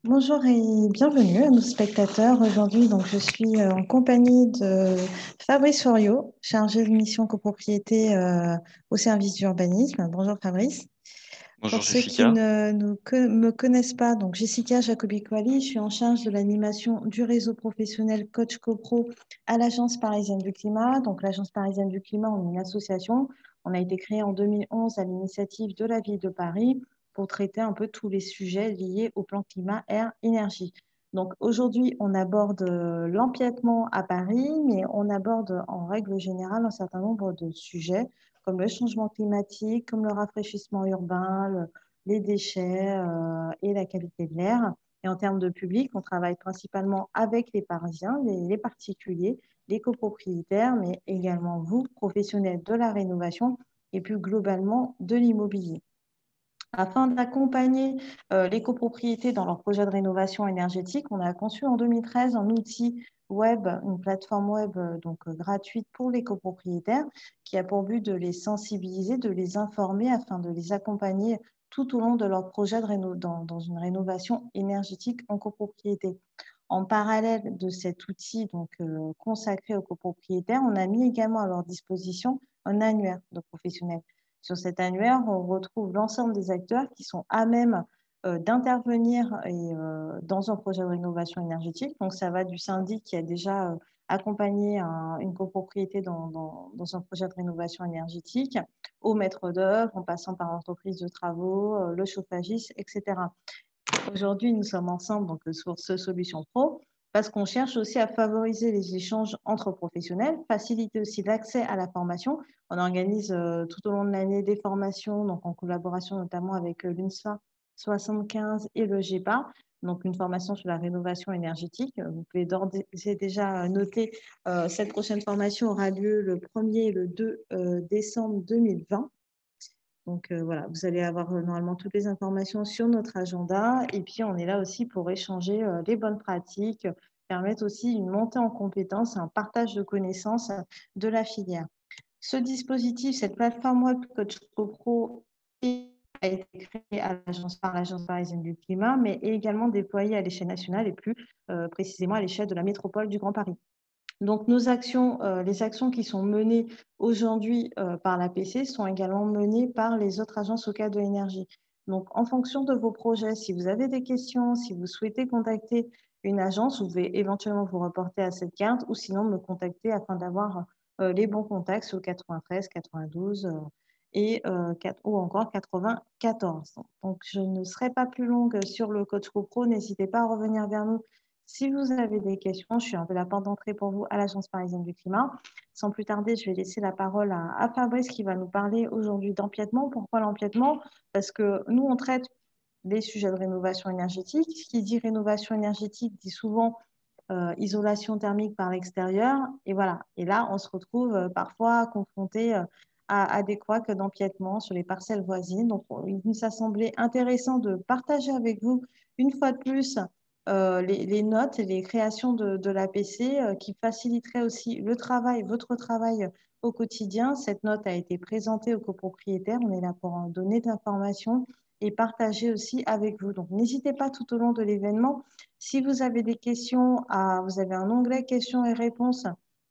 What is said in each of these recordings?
Bonjour et bienvenue à nos spectateurs. Aujourd'hui, donc, je suis en compagnie de Fabrice Soriot, chargé de mission copropriété au service d'urbanisme. Bonjour Fabrice. Bonjour Pour ceux qui Jessica. ne me connaissent pas, donc Jessica Jacobi-Quali, je suis en charge de l'animation du réseau professionnel Coach CoPro à l'Agence parisienne du climat. Donc l'Agence parisienne du climat, on est une association. On a été créé en 2011 à l'initiative de la ville de Paris pour traiter un peu tous les sujets liés au plan climat, air, énergie. Donc aujourd'hui, on aborde l'empiètement à Paris, mais on aborde en règle générale un certain nombre de sujets comme le changement climatique, comme le rafraîchissement urbain, les déchets et la qualité de l'air. Et en termes de public, on travaille principalement avec les Parisiens, les particuliers, les copropriétaires, mais également vous, professionnels de la rénovation et plus globalement de l'immobilier. Afin d'accompagner les copropriétés dans leurs projets de rénovation énergétique, on a conçu en 2013 un outil web, une plateforme web gratuite pour les copropriétaires qui a pour but de les sensibiliser, de les informer afin de les accompagner tout au long de leur projet dans une rénovation énergétique en copropriété. En parallèle de cet outil consacré aux copropriétaires, on a mis également à leur disposition un annuaire de professionnels. Sur cet annuaire, on retrouve l'ensemble des acteurs qui sont à même d'intervenir dans un projet de rénovation énergétique. Donc, ça va du syndic qui a déjà accompagné une copropriété dans un projet de rénovation énergétique, au maître d'œuvre, en passant par l'entreprise de travaux, le chauffagiste, etc. Aujourd'hui, nous sommes ensemble sur ce Solution Pro parce qu'on cherche aussi à favoriser les échanges entre professionnels, faciliter aussi l'accès à la formation. On organise tout au long de l'année des formations, donc en collaboration notamment avec l'UNSFA 75 et le GEPA, donc une formation sur la rénovation énergétique. Vous pouvez d'ores et déjà noter, cette prochaine formation aura lieu le 1er et le 2 décembre 2020. Donc voilà, vous allez avoir normalement toutes les informations sur notre agenda. Et puis, on est là aussi pour échanger les bonnes pratiques, permettre aussi une montée en compétences, un partage de connaissances de la filière. Ce dispositif, cette plateforme web Coach CoPro a été créée par l'Agence parisienne du climat, mais est également déployée à l'échelle nationale et plus précisément à l'échelle de la métropole du Grand Paris. Donc, nos actions, les actions qui sont menées aujourd'hui par l'APC sont également menées par les autres agences locales de l'énergie. Donc, en fonction de vos projets, si vous avez des questions, si vous souhaitez contacter une agence, vous pouvez éventuellement vous reporter à cette carte ou sinon me contacter afin d'avoir les bons contacts sur 93, 92 ou encore 94. Donc, je ne serai pas plus longue sur le Coach CoPro. N'hésitez pas à revenir vers nous si vous avez des questions. Je suis un peu la porte d'entrée pour vous à l'Agence parisienne du climat. Sans plus tarder, je vais laisser la parole à Fabrice qui va nous parler aujourd'hui d'empiètement. Pourquoi l'empiètement? Parce que nous, on traite des sujets de rénovation énergétique. Ce qui dit rénovation énergétique dit souvent isolation thermique par l'extérieur. Et voilà. Et là, on se retrouve parfois confronté à des couacs d'empiètement sur les parcelles voisines. Donc, il nous a semblé intéressant de partager avec vous une fois de plus les notes et les créations de l'APC qui faciliteraient aussi le travail, votre travail au quotidien. Cette note a été présentée aux copropriétaires. On est là pour en donner de l'information et partager aussi avec vous. Donc, n'hésitez pas tout au long de l'événement. Si vous avez des questions, vous avez un onglet questions et réponses.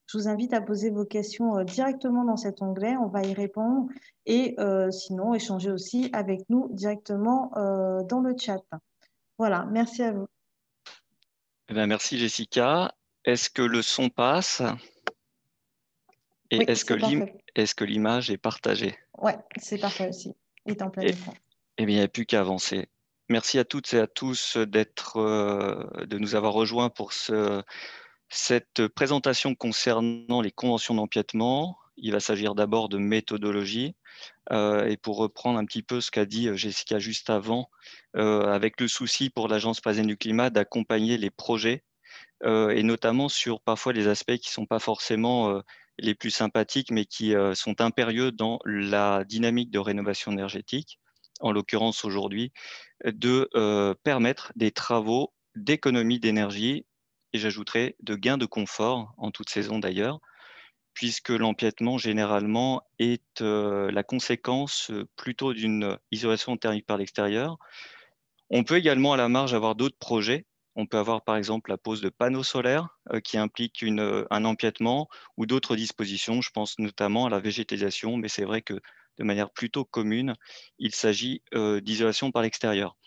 Je vous invite à poser vos questions directement dans cet onglet. On va y répondre et sinon échanger aussi avec nous directement dans le chat. Voilà, merci à vous. Eh bien, merci Jessica. Est-ce que le son passe et Oui, c'est parfait. est-ce que l'image est partagée? Ouais, c'est parfait aussi. Il est en plein Eh, écran. eh bien, il n'y a plus qu'à avancer. Merci à toutes et à tous de nous avoir rejoints pour cette présentation concernant les conventions d'empiètement. Il va s'agir d'abord de méthodologie. Et pour reprendre un petit peu ce qu'a dit Jessica juste avant, avec le souci pour l'Agence parisienne du climat d'accompagner les projets et notamment sur parfois les aspects qui ne sont pas forcément les plus sympathiques, mais qui sont impérieux dans la dynamique de rénovation énergétique, en l'occurrence aujourd'hui, de permettre des travaux d'économie d'énergie, et j'ajouterais de gain de confort, en toute saison d'ailleurs, puisque l'empiètement généralement est la conséquence plutôt d'une isolation thermique par l'extérieur, On peut également à la marge avoir d'autres projets. On peut avoir par exemple la pose de panneaux solaires qui implique un empiètement ou d'autres dispositions. Je pense notamment à la végétalisation, mais c'est vrai que de manière plutôt commune, il s'agit d'isolation par l'extérieur.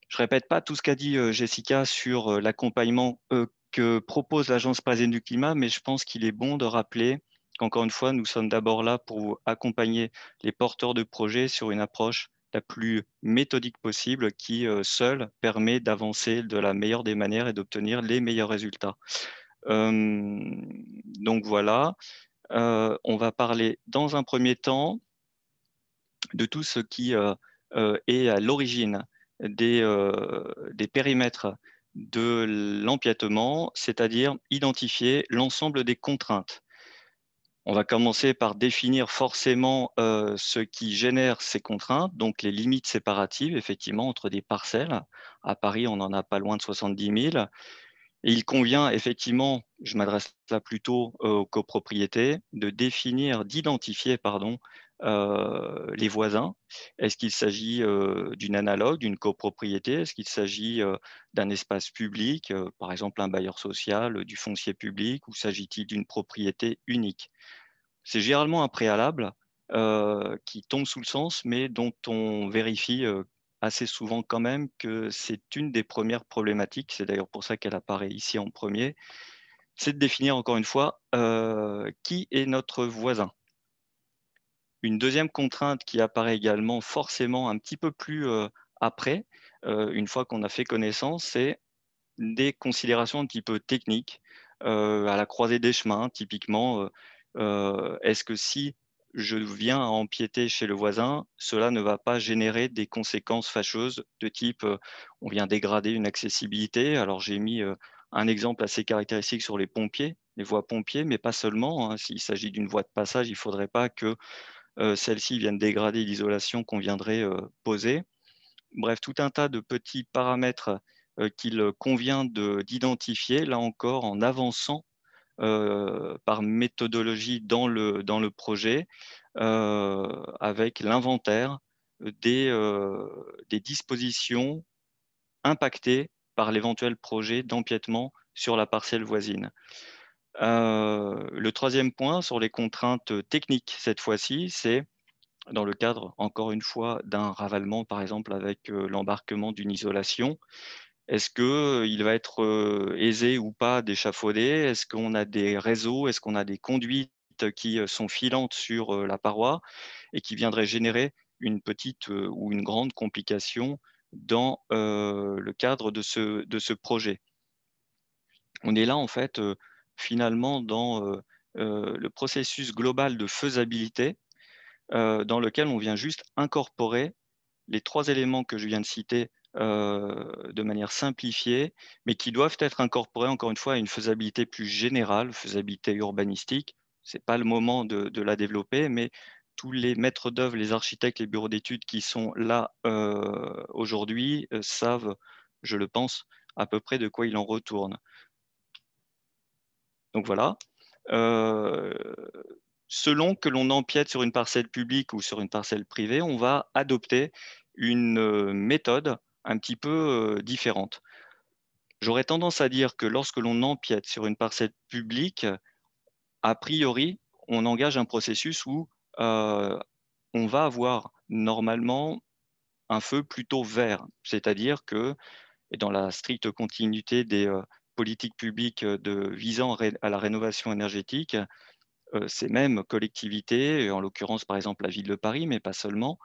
Je répète pas tout ce qu'a dit Jessica sur l'accompagnement que propose l'Agence parisienne du climat, mais je pense qu'il est bon de rappeler qu'encore une fois, nous sommes d'abord là pour accompagner les porteurs de projets sur une approche la plus méthodique possible qui, seule, permet d'avancer de la meilleure des manières et d'obtenir les meilleurs résultats. Donc voilà, on va parler dans un premier temps de tout ce qui est à l'origine des périmètres de l'empiètement, c'est-à-dire identifier l'ensemble des contraintes. On va commencer par définir forcément ce qui génère ces contraintes, donc les limites séparatives, effectivement, entre des parcelles. À Paris, on n'en a pas loin de 70 000. Et il convient effectivement, je m'adresse là plutôt aux copropriétés, de définir, d'identifier, pardon, les voisins. Est-ce qu'il s'agit d'une analogue, d'une copropriété? Est-ce qu'il s'agit d'un espace public, par exemple un bailleur social, du foncier public, ou s'agit-il d'une propriété unique? C'est généralement un préalable qui tombe sous le sens, mais dont on vérifie assez souvent quand même que c'est une des premières problématiques. C'est d'ailleurs pour ça qu'elle apparaît ici en premier. C'est de définir encore une fois qui est notre voisin. Une deuxième contrainte qui apparaît également forcément un petit peu plus après, une fois qu'on a fait connaissance, c'est des considérations un petit peu techniques à la croisée des chemins, typiquement. Est-ce que si je viens à empiéter chez le voisin, cela ne va pas générer des conséquences fâcheuses de type on vient dégrader une accessibilité? Alors j'ai mis un exemple assez caractéristique sur les pompiers, les voies pompiers, mais pas seulement, hein. S'il s'agit d'une voie de passage, il ne faudrait pas que celle-ci vienne dégrader l'isolation qu'on viendrait poser. Bref, tout un tas de petits paramètres qu'il convient d'identifier, là encore en avançant par méthodologie dans le projet, avec l'inventaire des dispositions impactées par l'éventuel projet d'empiètement sur la parcelle voisine. Le troisième point sur les contraintes techniques, cette fois-ci, c'est dans le cadre, encore une fois, d'un ravalement, par exemple, avec l'embarquement d'une isolation. Est-ce qu'il va être aisé ou pas d'échafauder? Est-ce qu'on a des réseaux? Est-ce qu'on a des conduites qui sont filantes sur la paroi et qui viendraient générer une petite ou une grande complication dans le cadre de ce projet? On est là, en fait, finalement, dans le processus global de faisabilité dans lequel on vient juste incorporer les 3 éléments que je viens de citer de manière simplifiée, mais qui doivent être incorporés, encore une fois, à une faisabilité plus générale, faisabilité urbanistique. Ce n'est pas le moment de la développer, mais tous les maîtres d'œuvre, les architectes, les bureaux d'études qui sont là aujourd'hui savent, je le pense, à peu près de quoi il en retourne. Donc voilà. Euh, Selon que l'on empiète sur une parcelle publique ou sur une parcelle privée, on va adopter une méthode un petit peu différente. J'aurais tendance à dire que lorsque l'on empiète sur une parcelle publique, a priori, on engage un processus où euh, on va avoir normalement un feu plutôt vert, c'est-à-dire que, et dans la stricte continuité des politiques publiques visant à la rénovation énergétique, ces mêmes collectivités, en l'occurrence par exemple la ville de Paris, mais pas seulement,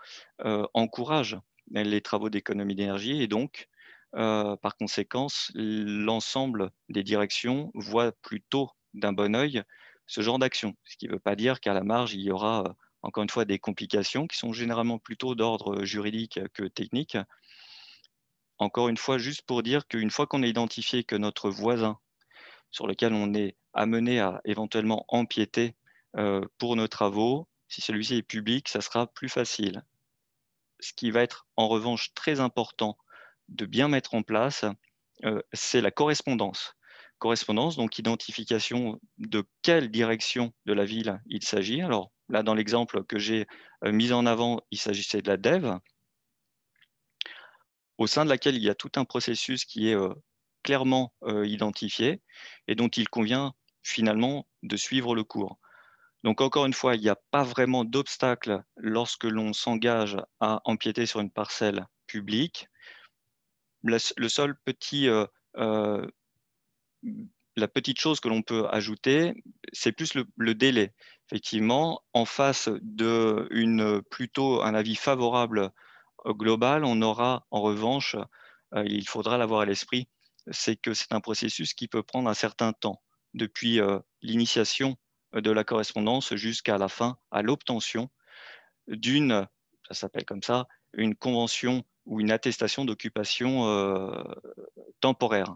encouragent les travaux d'économie d'énergie et donc, par conséquent, l'ensemble des directions voient plutôt d'un bon œil ce genre d'action. Ce qui ne veut pas dire qu'à la marge, il y aura encore une fois des complications qui sont généralement plutôt d'ordre juridique que technique. Encore une fois, juste pour dire qu'une fois qu'on a identifié que notre voisin sur lequel on est amené à éventuellement empiéter pour nos travaux. Si celui-ci est public, ça sera plus facile. Ce qui va être en revanche très important de bien mettre en place, c'est la correspondance. Correspondance, donc identification de quelle direction de la ville il s'agit. Alors là, dans l'exemple que j'ai mis en avant, il s'agissait de la DEV. au sein de laquelle il y a tout un processus qui est clairement identifié et dont il convient finalement de suivre le cours. Donc encore une fois, il n'y a pas vraiment d'obstacle lorsque l'on s'engage à empiéter sur une parcelle publique. Le seul petit, la petite chose que l'on peut ajouter, c'est plus le délai. Effectivement, en face plutôt un avis favorable global, on aura en revanche, il faudra l'avoir à l'esprit, c'est que c'est un processus qui peut prendre un certain temps, depuis l'initiation de la correspondance jusqu'à la fin, à l'obtention d'une, ça s'appelle comme ça, une convention ou une attestation d'occupation temporaire.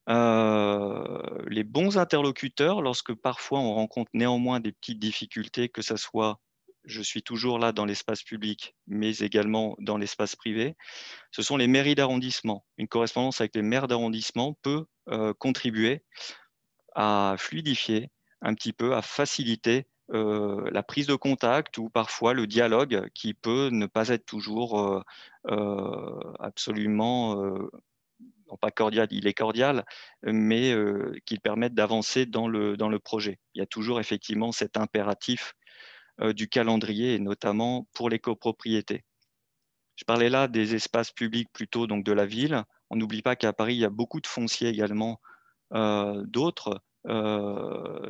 Les bons interlocuteurs, lorsque parfois on rencontre néanmoins des petites difficultés, que ce soit, je suis toujours là dans l'espace public, mais également dans l'espace privé, ce sont les mairies d'arrondissement. Une correspondance avec les maires d'arrondissement peut contribuer à fluidifier un petit peu, à faciliter la prise de contact ou parfois le dialogue qui peut ne pas être toujours absolument non pas cordial, il est cordial, mais qui permettent d'avancer dans le projet. Il y a toujours effectivement cet impératif du calendrier, et notamment pour les copropriétés. Je parlais là des espaces publics plutôt donc de la ville. On n'oublie pas qu'à Paris, il y a beaucoup de fonciers également d'autres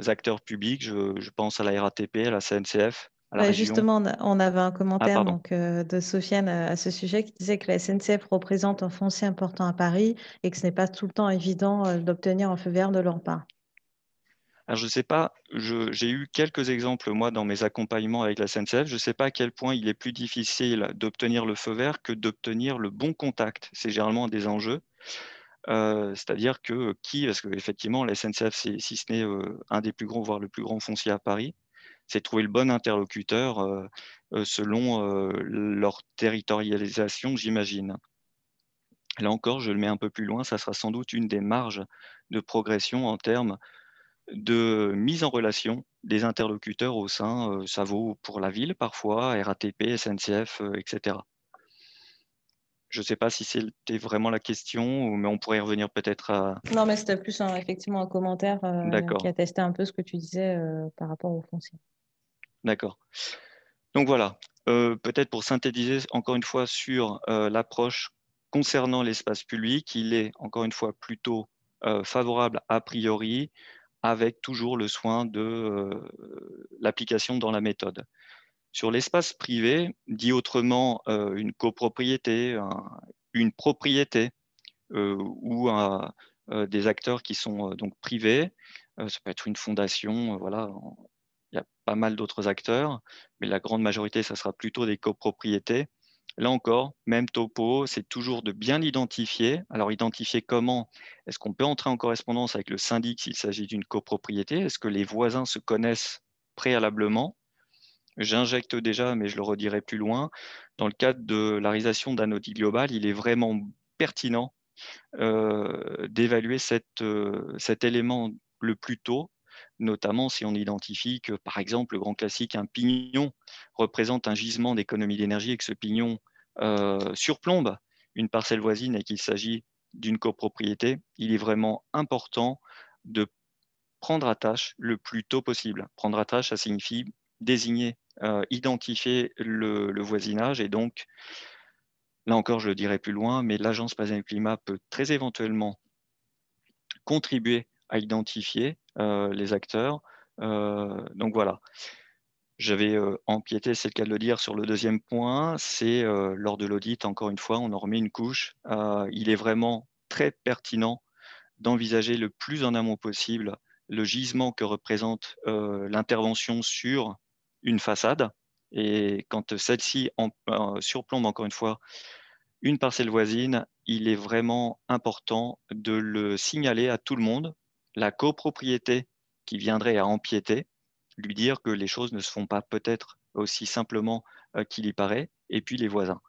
acteurs publics. Je pense à la RATP, à la CNCF, à la Ouais, région. justement, on avait un Ah, commentaire pardon. donc, de Sofiane à ce sujet qui disait que la SNCF représente un foncier important à Paris et que ce n'est pas tout le temps évident d'obtenir un feu vert de leur part. Alors, je ne sais pas, j'ai eu quelques exemples, moi, dans mes accompagnements avec la SNCF. Je ne sais pas à quel point il est plus difficile d'obtenir le feu vert que d'obtenir le bon contact. C'est généralement des enjeux. C'est-à-dire que parce qu'effectivement, la SNCF, si ce n'est un des plus grands, voire le plus grand foncier à Paris, c'est trouver le bon interlocuteur selon leur territorialisation, j'imagine. Là encore, je le mets un peu plus loin, ça sera sans doute une des marges de progression en termes de mise en relation des interlocuteurs au sein, ça vaut pour la ville parfois, RATP, SNCF, etc. Je ne sais pas si c'était vraiment la question, mais on pourrait y revenir peut-être à... Non, mais c'était plus effectivement un commentaire qui D'accord, attestait un peu ce que tu disais par rapport au foncier. d'accord. Donc voilà, peut-être pour synthétiser encore une fois sur l'approche concernant l'espace public, il est encore une fois plutôt favorable a priori, avec toujours le soin de l'application dans la méthode. Sur l'espace privé, dit autrement une copropriété, une propriété ou des acteurs qui sont donc privés, ça peut être une fondation, voilà, il y a pas mal d'autres acteurs, mais la grande majorité, ça sera plutôt des copropriétés. Là encore, même topo, c'est toujours de bien l'identifier. Alors, identifier comment? Est-ce qu'on peut entrer en correspondance avec le syndic s'il s'agit d'une copropriété? Est-ce que les voisins se connaissent préalablement? J'injecte déjà, mais je le redirai plus loin. Dans le cadre de la réalisation d'un audit global, il est vraiment pertinent d'évaluer cet élément le plus tôt, notamment si on identifie que, par exemple, le grand classique, un pignon représente un gisement d'économie d'énergie et que ce pignon surplombe une parcelle voisine et qu'il s'agit d'une copropriété, il est vraiment important de prendre attache le plus tôt possible. Prendre attache, ça signifie désigner, identifier le voisinage et donc là encore, je le dirai plus loin, mais l'Agence parisienne du climat peut très éventuellement contribuer à identifier les acteurs. Donc voilà, j'avais empiété, c'est le cas de le dire, sur le deuxième point, c'est lors de l'audit, encore une fois, on en remet une couche. Il est vraiment très pertinent d'envisager le plus en amont possible le gisement que représente l'intervention sur une façade. Et quand celle-ci surplombe, encore une fois, une parcelle voisine, il est vraiment important de le signaler à tout le monde, la copropriété qui viendrait à empiéter, lui dire que les choses ne se font pas peut-être aussi simplement qu'il y paraît, et puis les voisins.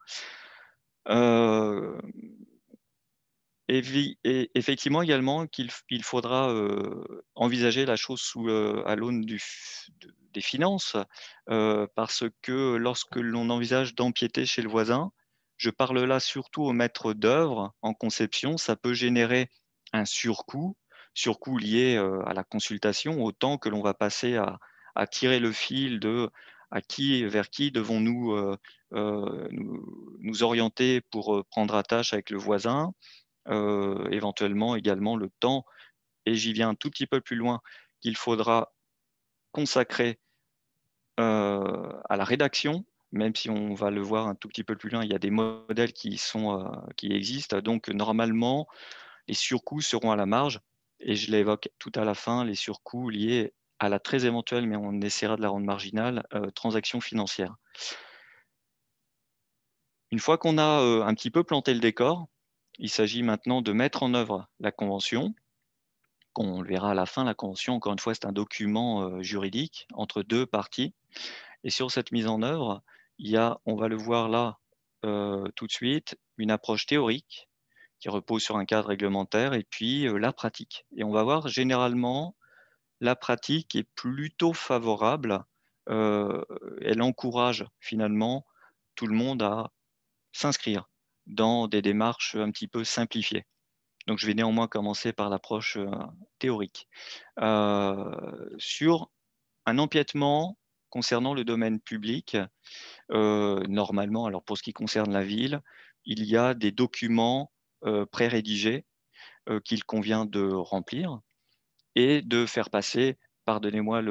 Euh, et effectivement également qu'il faudra envisager la chose à l'aune des finances, parce que lorsque l'on envisage d'empiéter chez le voisin, Je parle là surtout au maître d'œuvre en conception. Ça peut générer un surcoût lié à la consultation, au temps que l'on va passer à tirer le fil de vers qui devons-nous nous orienter pour prendre attache avec le voisin, éventuellement également le temps, et j'y viens un tout petit peu plus loin, qu'il faudra consacrer à la rédaction, même si on va le voir un tout petit peu plus loin, il y a des modèles qui existent. Donc, normalement, les surcoûts seront à la marge. Et je l'évoque tout à la fin, les surcoûts liés à la très éventuelle, mais on essaiera de la rendre marginale, transaction financière. Une fois qu'on a un petit peu planté le décor, il s'agit maintenant de mettre en œuvre la convention. On le verra à la fin, la convention, encore une fois, c'est un document juridique entre deux parties. Et sur cette mise en œuvre, il y a, on va le voir là tout de suite, une approche théorique qui repose sur un cadre réglementaire et puis la pratique. Et on va voir généralement la pratique est plutôt favorable. euh, Elle encourage finalement tout le monde à s'inscrire dans des démarches un petit peu simplifiées. Donc je vais néanmoins commencer par l'approche théorique. Sur un empiètement concernant le domaine public, normalement, alors pour ce qui concerne la ville, il y a des documents pré-rédigés qu'il convient de remplir et de faire passer, pardonnez-moi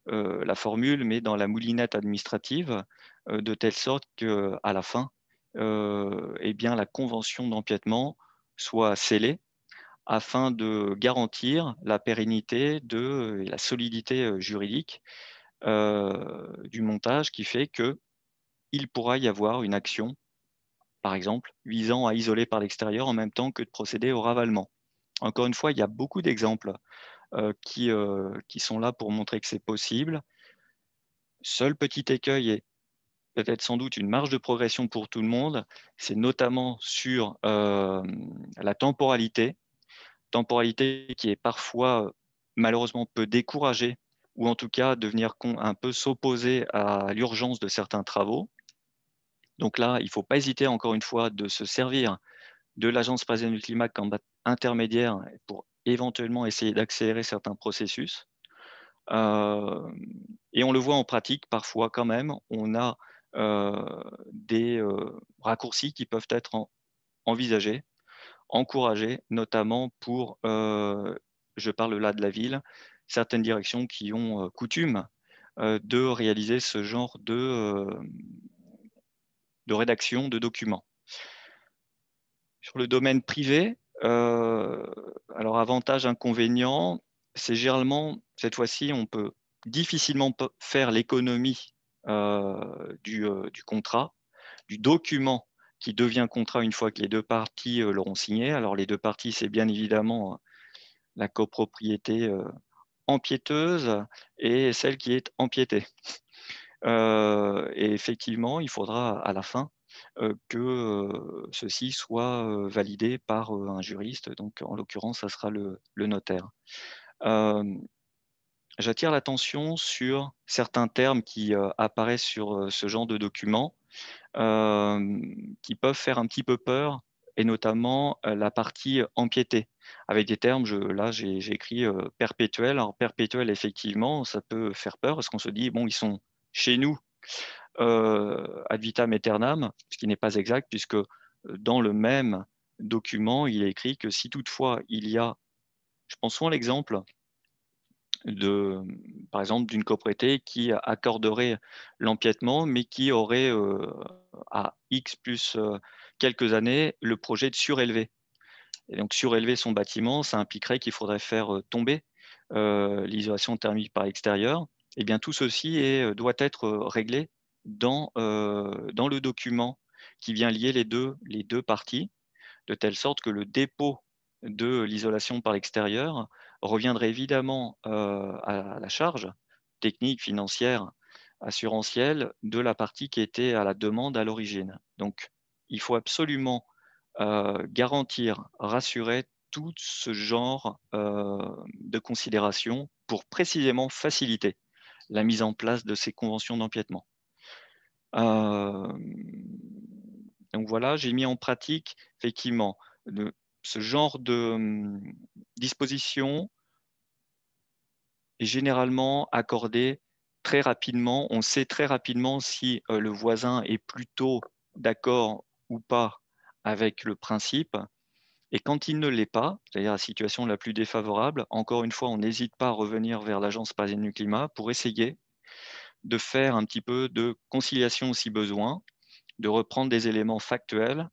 la formule, mais dans la moulinette administrative, de telle sorte qu'à la fin, eh bien, la convention d'empiètement soit scellée afin de garantir la pérennité et la solidité juridique du montage qui fait qu'il pourra y avoir une action, par exemple, visant à isoler par l'extérieur en même temps que de procéder au ravalement. Encore une fois, il y a beaucoup d'exemples qui sont là pour montrer que c'est possible. Seul petit écueil et peut-être sans doute une marge de progression pour tout le monde, c'est notamment sur la temporalité qui est parfois malheureusement peut décourager ou en tout cas devenir un peu s'opposer à l'urgence de certains travaux. Donc là, il ne faut pas hésiter encore une fois de se servir de l'Agence parisienne du climat comme intermédiaire pour éventuellement essayer d'accélérer certains processus. Euh, et on le voit en pratique parfois quand même, on a des raccourcis qui peuvent être envisagés, encouragés, notamment pour, je parle là de la ville, certaines directions qui ont coutume de réaliser ce genre de rédaction de documents. Sur le domaine privé, alors avantage, inconvénient, c'est généralement, cette fois-ci, on peut difficilement faire l'économie du contrat, du document qui devient contrat une fois que les deux parties l'auront signé. Alors les deux parties, c'est bien évidemment la copropriété empiéteuse et celle qui est empiétée. Et effectivement, il faudra à la fin que ceci soit validé par un juriste. Donc, en l'occurrence, ça sera le notaire. J'attire l'attention sur certains termes qui apparaissent sur ce genre de documents qui peuvent faire un petit peu peur, et notamment la partie empiétée, avec des termes, là j'ai écrit perpétuel. Alors perpétuel, effectivement, ça peut faire peur parce qu'on se dit, bon, ils sont chez nous ad vitam aeternam, ce qui n'est pas exact, puisque dans le même document, il est écrit que si toutefois il y a, je prends souvent l'exemple de, par exemple, d'une copropriété qui accorderait l'empiètement, mais qui aurait à X plus quelques années le projet de surélever. Et donc surélever son bâtiment, ça impliquerait qu'il faudrait faire tomber l'isolation thermique par l'extérieur. Et bien tout ceci doit être réglé dans le document qui vient lier les deux parties, de telle sorte que le dépôt de l'isolation par l'extérieur reviendrait évidemment à la charge technique, financière, assurantielle de la partie qui était à la demande à l'origine. Donc, il faut absolument garantir, rassurer tout ce genre de considérations pour précisément faciliter la mise en place de ces conventions d'empiètement. Euh, Donc voilà, j'ai mis en pratique effectivement ce genre de disposition est généralement accordé très rapidement. On sait très rapidement si le voisin est plutôt d'accord ou pas avec le principe. Et quand il ne l'est pas, c'est-à-dire la situation la plus défavorable, encore une fois, on n'hésite pas à revenir vers l'Agence parisienne du climat pour essayer de faire un petit peu de conciliation si besoin, de reprendre des éléments factuels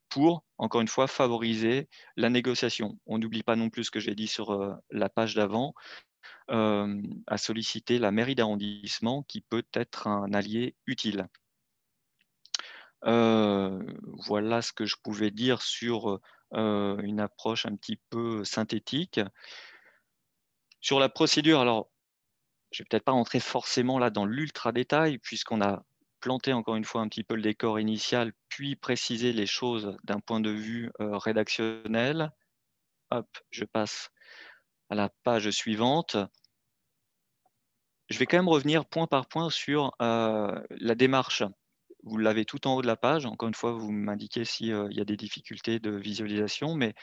pour, encore une fois, favoriser la négociation. On n'oublie pas non plus ce que j'ai dit sur la page d'avant, à solliciter la mairie d'arrondissement qui peut être un allié utile. Voilà ce que je pouvais dire sur une approche un petit peu synthétique. Sur la procédure, alors, je ne vais peut-être pas rentrer forcément là dans l'ultra détail, puisqu'on a planté encore une fois un petit peu le décor initial, puis précisé les choses d'un point de vue rédactionnel. Hop, je passe à la page suivante. Je vais quand même revenir point par point sur la démarche. Vous l'avez tout en haut de la page. Encore une fois, vous m'indiquez s'il y a des difficultés de visualisation, mais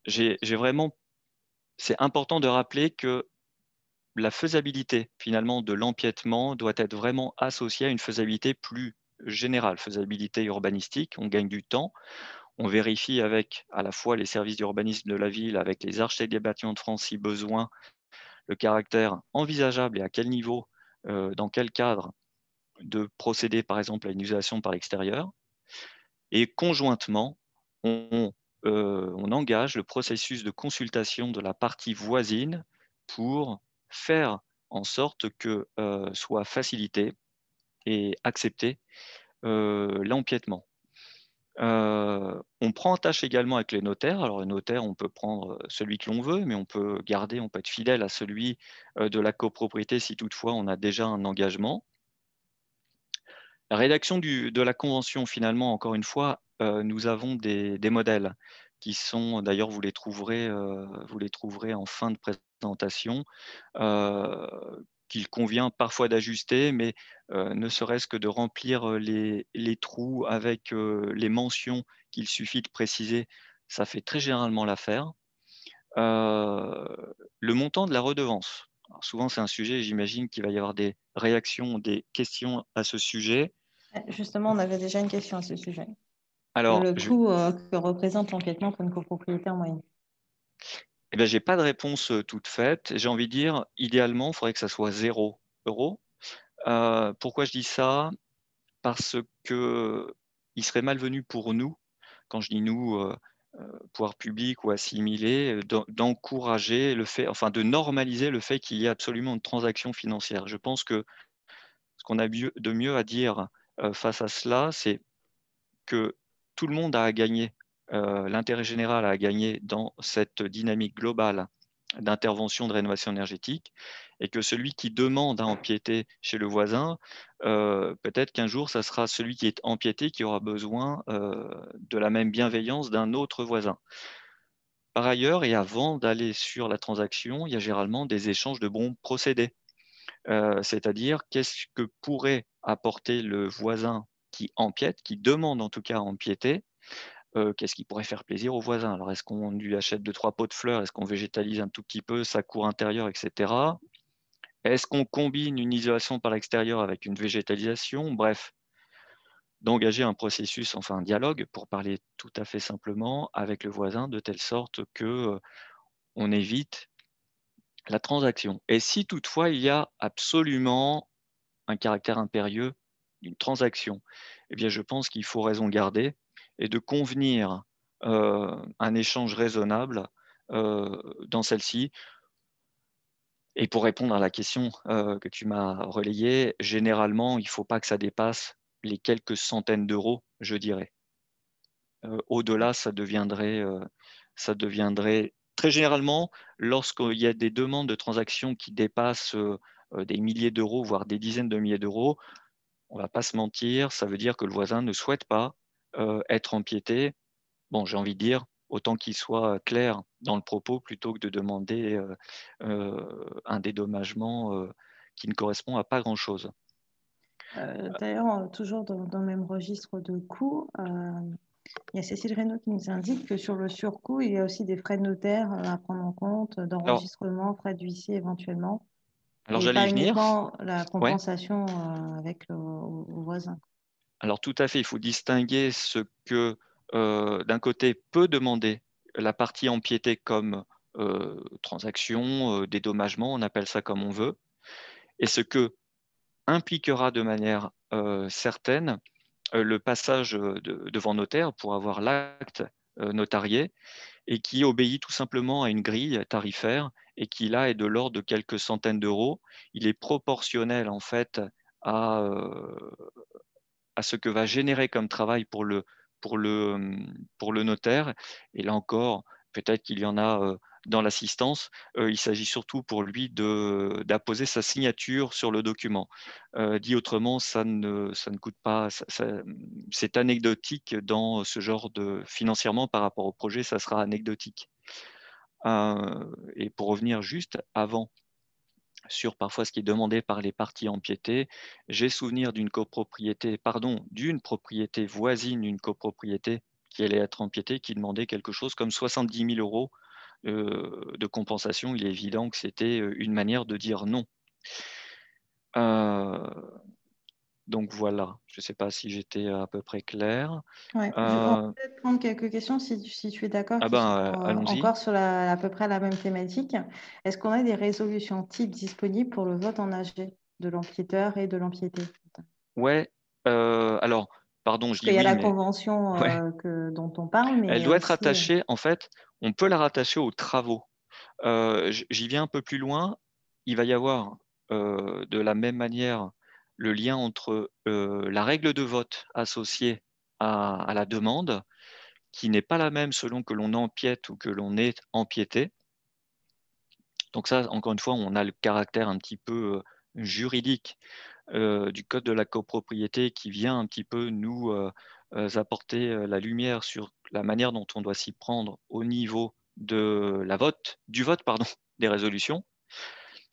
j'ai vraiment, c'est important de rappeler que la faisabilité finalement de l'empiètement doit être vraiment associée à une faisabilité plus générale, faisabilité urbanistique. On gagne du temps. On vérifie avec à la fois les services d'urbanisme de la ville, avec les architectes des bâtiments de France si besoin, le caractère envisageable et à quel niveau, dans quel cadre de procéder par exemple à une isolation par l'extérieur. Et conjointement, on engage le processus de consultation de la partie voisine pour faire en sorte que soit facilité et accepté l'empiètement. On prend en tâche également avec les notaires. Alors, le notaire, on peut prendre celui que l'on veut, mais on peut garder, on peut être fidèle à celui de la copropriété si toutefois on a déjà un engagement. La rédaction de la convention, finalement, encore une fois, nous avons des modèles qui sont, d'ailleurs, vous les trouverez en fin de présentation, euh, qu'il convient parfois d'ajuster, mais ne serait-ce que de remplir les trous avec les mentions qu'il suffit de préciser, ça fait très généralement l'affaire. Euh, le montant de la redevance. Alors, souvent, c'est un sujet, j'imagine qu'il va y avoir des réactions, des questions à ce sujet. Justement, on avait déjà une question à ce sujet. Alors, Le coût que représente l'empiètement pour une copropriété en moyenne. eh ben, j'ai pas de réponse toute faite. J'ai envie de dire, idéalement, il faudrait que ça soit 0 euros. Pourquoi je dis ça? Parce que il serait malvenu pour nous, quand je dis nous, pouvoir public ou assimilé, d'encourager le fait, enfin de normaliser le fait qu'il y ait absolument une transaction financière. Je pense que ce qu'on a de mieux à dire face à cela, c'est que tout le monde a à gagner, l'intérêt général a à gagner dans cette dynamique globale d'intervention de rénovation énergétique, et que celui qui demande à empiéter chez le voisin, peut-être qu'un jour, ça sera celui qui est empiété qui aura besoin de la même bienveillance d'un autre voisin. Par ailleurs, et avant d'aller sur la transaction, il y a généralement des échanges de bons procédés. C'est-à-dire qu'est-ce que pourrait apporter le voisin qui empiète, qui demande en tout cas à empiéter, qu'est-ce qui pourrait faire plaisir au voisin. Alors, est-ce qu'on lui achète 2, 3 pots de fleurs? Est-ce qu'on végétalise un tout petit peu sa cour intérieure, etc. Est-ce qu'on combine une isolation par l'extérieur avec une végétalisation? Bref, d'engager un processus, enfin un dialogue, pour parler tout à fait simplement, avec le voisin, de telle sorte que on évite la transaction. Et si toutefois il y a absolument un caractère impérieux d'une transaction, eh bien je pense qu'il faut raison garder et de convenir un échange raisonnable dans celle-ci. Et pour répondre à la question que tu m'as relayée, généralement, il ne faut pas que ça dépasse les quelques centaines d'euros, je dirais. Au-delà, ça deviendrait très généralement, lorsqu'il y a des demandes de transactions qui dépassent des milliers d'euros, voire des dizaines de milliers d'euros, on ne va pas se mentir, ça veut dire que le voisin ne souhaite pas être empiété. Bon, j'ai envie de dire, autant qu'il soit clair dans le propos plutôt que de demander un dédommagement qui ne correspond à pas grand-chose. D'ailleurs, toujours dans le même registre de coûts, il y a Cécile Reynaud qui nous indique que sur le surcoût, il y a aussi des frais de notaire à prendre en compte, Alors, d'enregistrement, frais d'huissier éventuellement, alors et j'allais pas y venir. uniquement la Ouais. compensation avec au voisin. Alors tout à fait, il faut distinguer ce que d'un côté peut demander la partie empiétée comme transaction, dédommagement, on appelle ça comme on veut, et ce que impliquera de manière certaine le passage devant notaire pour avoir l'acte notarié et qui obéit tout simplement à une grille tarifaire et qui là est de l'ordre de quelques centaines d'euros. Il est proportionnel en fait à, à ce que va générer comme travail pour le, pour le notaire. Et là encore, peut-être qu'il y en a dans l'assistance. Il s'agit surtout pour lui d'apposer sa signature sur le document. Dit autrement, ça ne coûte pas, c'est anecdotique dans ce genre de financièrement par rapport au projet, ça sera anecdotique. Et pour revenir juste avant sur parfois ce qui est demandé par les parties empiétées. J'ai souvenir d'une copropriété, pardon, d'une propriété voisine, d'une copropriété qui allait être empiétée, qui demandait quelque chose comme 70 000 euros de compensation. Il est évident que c'était une manière de dire non. Euh, donc voilà, je ne sais pas si j'étais à peu près clair. Ouais. On va Euh, peut-être prendre quelques questions si tu es d'accord, ah qui sont ben, allons-y. encore sur à peu près la même thématique. Est-ce qu'on a des résolutions types disponibles pour le vote en AG de l'empiéteur et de l'empiété? Ouais, alors, pardon, je Parce dis qu'il y a oui, la mais convention ouais, dont on parle, mais il elle y a doit être aussi. attachée, en fait, on peut la rattacher aux travaux. J'y viens un peu plus loin. Il va y avoir de la même manière le lien entre la règle de vote associée à la demande, qui n'est pas la même selon que l'on empiète ou que l'on est empiété. Donc ça, encore une fois, on a le caractère un petit peu juridique du Code de la copropriété qui vient un petit peu nous apporter la lumière sur la manière dont on doit s'y prendre au niveau de du vote, pardon, des résolutions.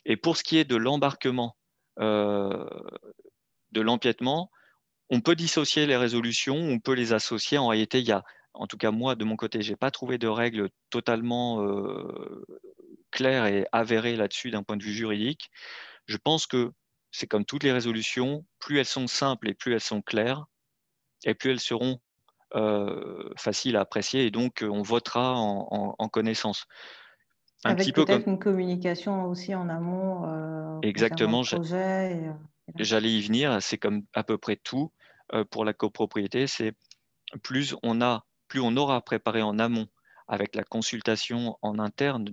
Et pour ce qui est de l'embarquement, euh, de l'empiètement, on peut dissocier les résolutions, on peut les associer. En réalité, il y a, en tout cas moi, de mon côté, j'ai pas trouvé de règles totalement claires et avérées là-dessus d'un point de vue juridique. Je pense que c'est comme toutes les résolutions, plus elles sont simples et plus elles sont claires, et plus elles seront faciles à apprécier, et donc on votera en connaissance. Un petit Avec peu comme peut-être une communication aussi en amont concernant le exactement, projet. Et j'allais y venir, c'est comme à peu près tout pour la copropriété, c'est plus on aura préparé en amont avec la consultation en interne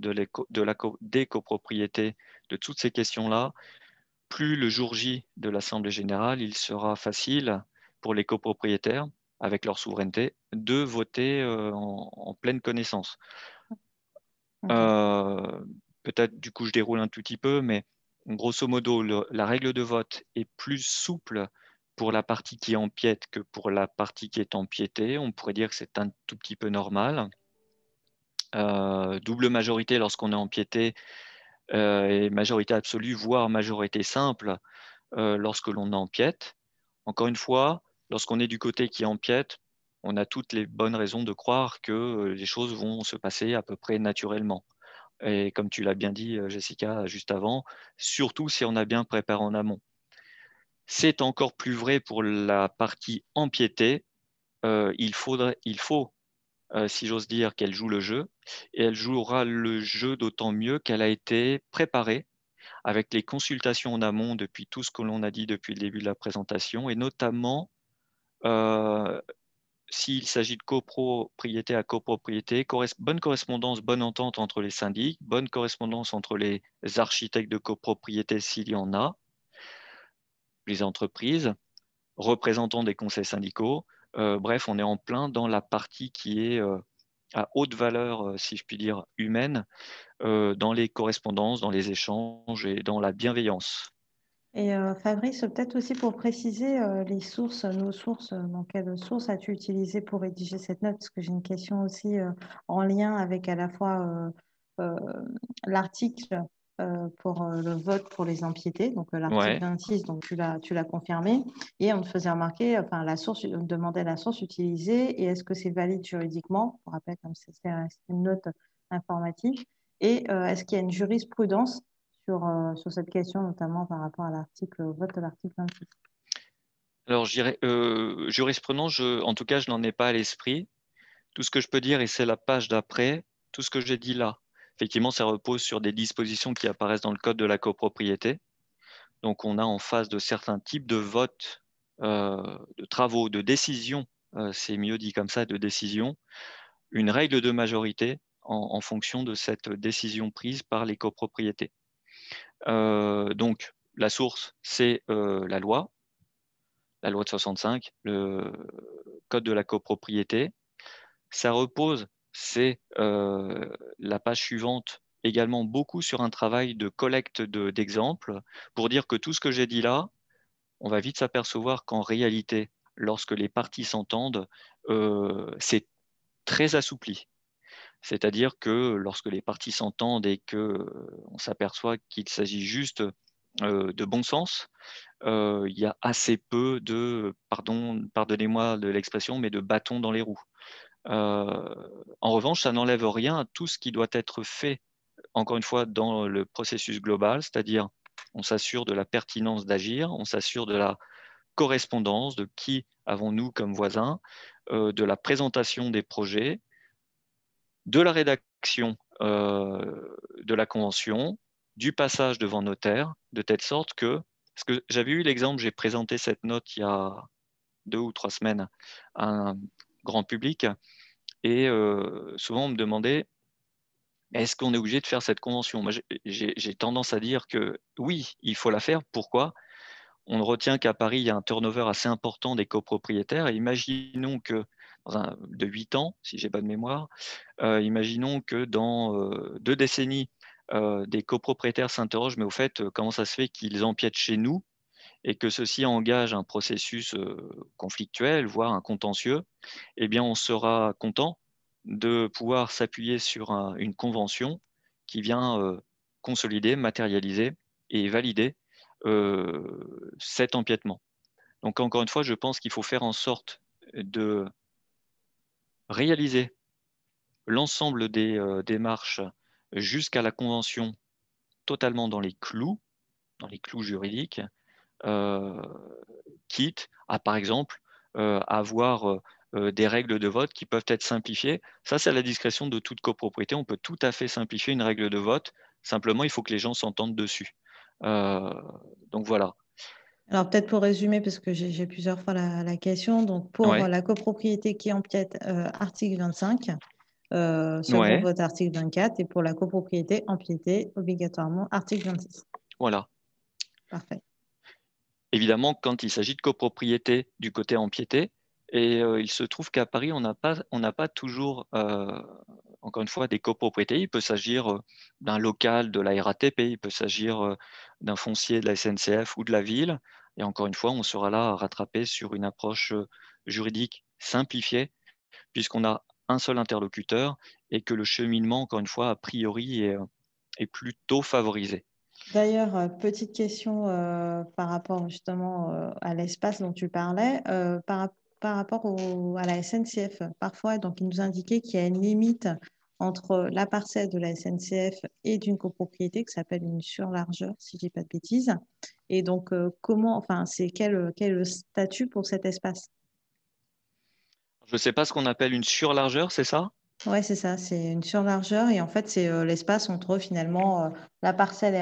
des copropriétés de toutes ces questions-là, plus le jour J de l'Assemblée générale, il sera facile pour les copropriétaires, avec leur souveraineté, de voter en pleine connaissance. ok. Euh, Peut-être du coup je déroule un tout petit peu, mais grosso modo, la règle de vote est plus souple pour la partie qui empiète que pour la partie qui est empiétée. On pourrait dire que c'est un tout petit peu normal. Double majorité lorsqu'on est empiété et majorité absolue, voire majorité simple lorsque l'on empiète. Encore une fois, lorsqu'on est du côté qui empiète, on a toutes les bonnes raisons de croire que les choses vont se passer à peu près naturellement. Et comme tu l'as bien dit, Jessica, juste avant, surtout si on a bien préparé en amont. C'est encore plus vrai pour la partie empiétée. Il faut, si j'ose dire, qu'elle joue le jeu. Et elle jouera le jeu d'autant mieux qu'elle a été préparée avec les consultations en amont depuis tout ce que l'on a dit depuis le début de la présentation, et notamment euh, s'il s'agit de copropriété à copropriété, bonne correspondance, bonne entente entre les syndics, bonne correspondance entre les architectes de copropriété s'il y en a, les entreprises, représentants des conseils syndicaux. Bref, on est en plein dans la partie qui est à haute valeur, si je puis dire, humaine, dans les correspondances, dans les échanges et dans la bienveillance. Et Fabrice, peut-être aussi pour préciser les sources, nos sources, dans quelles sources as-tu utilisé pour rédiger cette note? Parce que j'ai une question aussi en lien avec à la fois euh, l'article pour le vote pour les empiétés, donc l'article Ouais. 26, donc tu l'as confirmé, et on te faisait remarquer, enfin la source, on te demandait la source utilisée et est-ce que c'est valide juridiquement, pour rappel comme c'est une note informative, et est-ce qu'il y a une jurisprudence sur cette question, notamment par rapport à l'article au vote de l'article 26. Alors, je dirais, jurisprudence, en tout cas, je n'en ai pas à l'esprit. Tout ce que je peux dire, et c'est la page d'après, tout ce que j'ai dit là, effectivement, ça repose sur des dispositions qui apparaissent dans le code de la copropriété. Donc, on a en face de certains types de votes, de travaux, de décisions, c'est mieux dit comme ça, de décisions, une règle de majorité en fonction de cette décision prise par les copropriétés. Donc, la source, c'est la loi de 65, le code de la copropriété. Ça repose, c'est la page suivante, également beaucoup sur un travail de collecte d'exemples pour dire que tout ce que j'ai dit là, on va vite s'apercevoir qu'en réalité, lorsque les parties s'entendent, c'est très assoupli. C'est-à-dire que lorsque les parties s'entendent et que on s'aperçoit qu'il s'agit juste de bon sens, il y a assez peu de, pardonnez-moi de l'expression, mais de bâtons dans les roues. En revanche, ça n'enlève rien à tout ce qui doit être fait, encore une fois, dans le processus global, c'est-à-dire on s'assure de la pertinence d'agir, on s'assure de la correspondance, de qui avons-nous comme voisins, de la présentation des projets, de la rédaction de la convention, du passage devant notaire, de telle sorte que, parce que j'avais eu l'exemple, j'ai présenté cette note il y a 2 ou 3 semaines à un grand public, et souvent on me demandait, est-ce qu'on est obligé de faire cette convention? Moi, j'ai tendance à dire que oui, il faut la faire. Pourquoi? On retient qu'à Paris, il y a un turnover assez important des copropriétaires. Et imaginons que de 8 ans, si j'ai pas de mémoire, imaginons que dans 2 décennies, des copropriétaires s'interrogent, mais au fait, comment ça se fait qu'ils empiètent chez nous et que ceci engage un processus conflictuel, voire un contentieux, eh bien, on sera content de pouvoir s'appuyer sur une convention qui vient consolider, matérialiser et valider cet empiètement. Donc, encore une fois, je pense qu'il faut faire en sorte de réaliser l'ensemble des démarches jusqu'à la convention totalement dans les clous juridiques, euh, quitte à, par exemple, avoir des règles de vote qui peuvent être simplifiées. Ça, c'est à la discrétion de toute copropriété. On peut tout à fait simplifier une règle de vote. Simplement, il faut que les gens s'entendent dessus. Euh, donc voilà. Alors peut-être pour résumer, parce que j'ai plusieurs fois la question, donc pour Ouais, la copropriété qui empiète, article 25, second ouais, vote article 24, et pour la copropriété empiétée, obligatoirement article 26. voilà. Parfait. Évidemment, quand il s'agit de copropriété du côté empiété, et il se trouve qu'à Paris, on n'a pas toujours, encore une fois, des copropriétés. Il peut s'agir d'un local de la RATP, il peut s'agir d'un foncier de la SNCF ou de la ville. Et encore une fois, on sera là à rattraper sur une approche juridique simplifiée, puisqu'on a un seul interlocuteur et que le cheminement, encore une fois, a priori, est plutôt favorisé. D'ailleurs, petite question par rapport justement à l'espace dont tu parlais, par rapport à la SNCF. Parfois, donc, il nous indiquait qu'il y a une limite entre la parcelle de la SNCF et d'une copropriété qui s'appelle une surlargeur, si je dis pas de bêtises. Et donc, enfin, c'est quel le statut pour cet espace? Je ne sais pas ce qu'on appelle une surlargeur, c'est ça? Ouais, c'est ça, c'est une surlargeur et en fait, c'est l'espace entre finalement la parcelle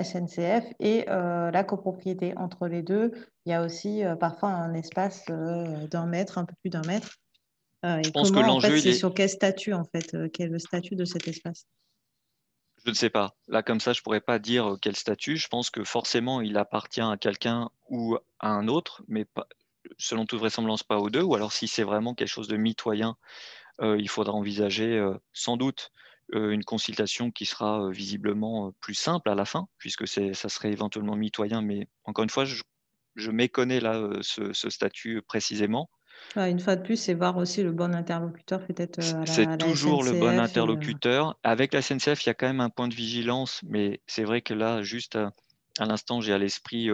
SNCF et la copropriété. Entre les deux, il y a aussi parfois un espace d'1 mètre, un peu plus d'1 mètre. Je Et pense que comment, en fait, l'enjeu, il c'est est, sur quel statut, en fait, quel est le statut de cet espace? je ne sais pas. Là, comme ça, je pourrais pas dire quel statut. Je pense que forcément, il appartient à quelqu'un ou à un autre, mais selon toute vraisemblance, pas aux deux. Ou alors, si c'est vraiment quelque chose de mitoyen, il faudra envisager sans doute une consultation qui sera visiblement plus simple à la fin, puisque ça serait éventuellement mitoyen. Mais encore une fois, je méconnais là ce statut précisément. Une fois de plus, c'est voir aussi le bon interlocuteur peut-être C'est à la toujours le bon SNCF. interlocuteur. Avec la SNCF, il y a quand même un point de vigilance, mais c'est vrai que là, juste à l'instant, j'ai à l'esprit,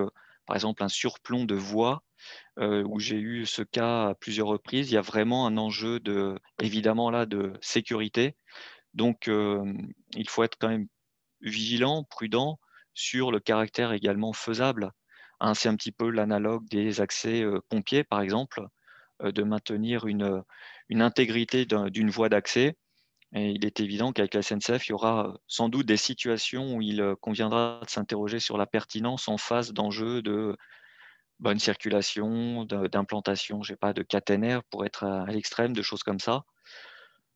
par exemple, un surplomb de voie où j'ai eu ce cas à plusieurs reprises. Il y a vraiment un enjeu évidemment là, de sécurité. Donc, il faut être quand même vigilant, prudent sur le caractère également faisable. Hein, c'est un petit peu l'analogue des accès pompiers, par exemple, de maintenir une intégrité d'une voie d'accès. Et il est évident qu'avec la SNCF, il y aura sans doute des situations où il conviendra de s'interroger sur la pertinence en face d'enjeux de bonne circulation, d'implantation, je sais pas, de caténaires pour être à l'extrême, de choses comme ça.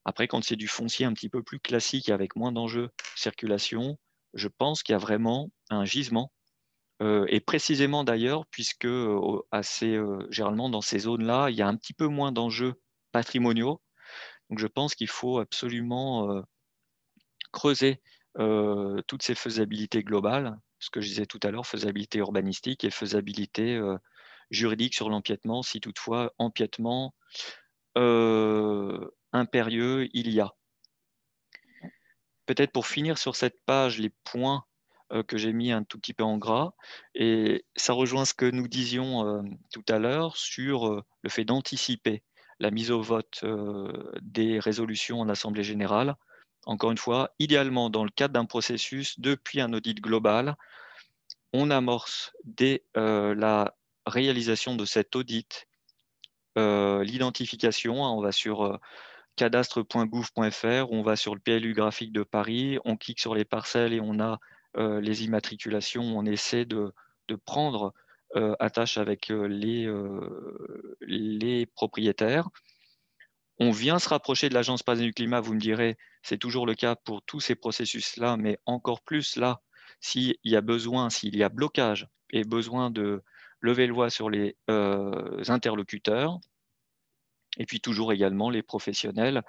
Après, quand c'est du foncier un petit peu plus classique avec moins d'enjeux circulation, je pense qu'il y a vraiment un gisement. Et précisément d'ailleurs, puisque généralement dans ces zones-là, il y a un petit peu moins d'enjeux patrimoniaux. Donc je pense qu'il faut absolument creuser toutes ces faisabilités globales, ce que je disais tout à l'heure, faisabilité urbanistique et faisabilité juridique sur l'empiètement, si toutefois empiètement impérieux il y a. Peut-être pour finir sur cette page, les points que j'ai mis un tout petit peu en gras, et ça rejoint ce que nous disions tout à l'heure sur le fait d'anticiper la mise au vote des résolutions en Assemblée générale. Encore une fois, idéalement dans le cadre d'un processus, depuis un audit global, on amorce dès la réalisation de cet audit l'identification. Hein, on va sur cadastre.gouv.fr, on va sur le PLU graphique de Paris, on clique sur les parcelles et on a les immatriculations. On essaie de prendre attache avec les propriétaires. On vient se rapprocher de l'Agence parisienne du climat, vous me direz, c'est toujours le cas pour tous ces processus-là, mais encore plus là, s'il y a besoin, s'il y a blocage et besoin de lever le voile sur les interlocuteurs, et puis toujours également les professionnels,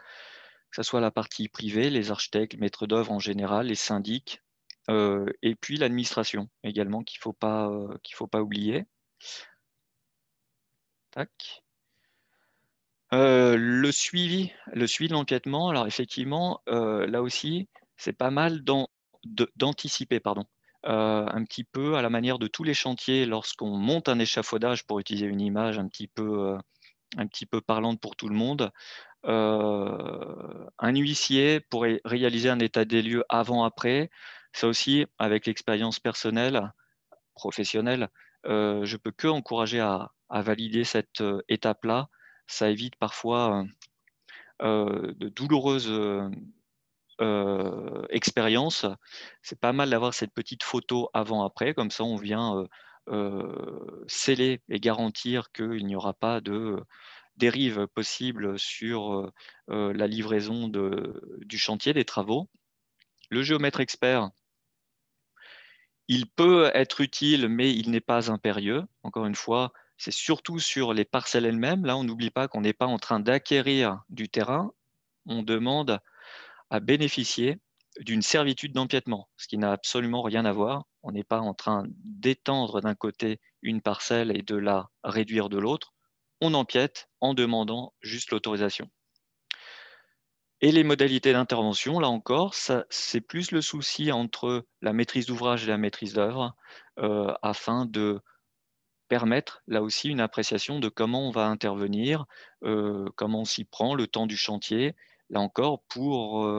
que ce soit la partie privée, les architectes, les maîtres d'œuvre en général, les syndics, et puis l'administration également qu'il faut pas oublier. Tac. Le suivi de l'empiètement, alors effectivement, là aussi, c'est pas mal d'anticiper, pardon, un petit peu à la manière de tous les chantiers lorsqu'on monte un échafaudage, pour utiliser une image un petit peu parlante pour tout le monde. Un huissier pourrait réaliser un état des lieux avant-après. Ça aussi, avec l'expérience personnelle, professionnelle, je peux que encourager à valider cette étape-là. Ça évite parfois de douloureuses expériences. C'est pas mal d'avoir cette petite photo avant-après, comme ça on vient sceller et garantir qu'il n'y aura pas de dérive possible sur la livraison du chantier, des travaux. Le géomètre expert, il peut être utile, mais il n'est pas impérieux. Encore une fois, c'est surtout sur les parcelles elles-mêmes. Là, on n'oublie pas qu'on n'est pas en train d'acquérir du terrain. On demande à bénéficier d'une servitude d'empiètement, ce qui n'a absolument rien à voir. On n'est pas en train d'étendre d'un côté une parcelle et de la réduire de l'autre. On empiète en demandant juste l'autorisation. Et les modalités d'intervention, là encore, c'est plus le souci entre la maîtrise d'ouvrage et la maîtrise d'œuvre, afin de permettre là aussi une appréciation de comment on va intervenir, comment on s'y prend, le temps du chantier, là encore pour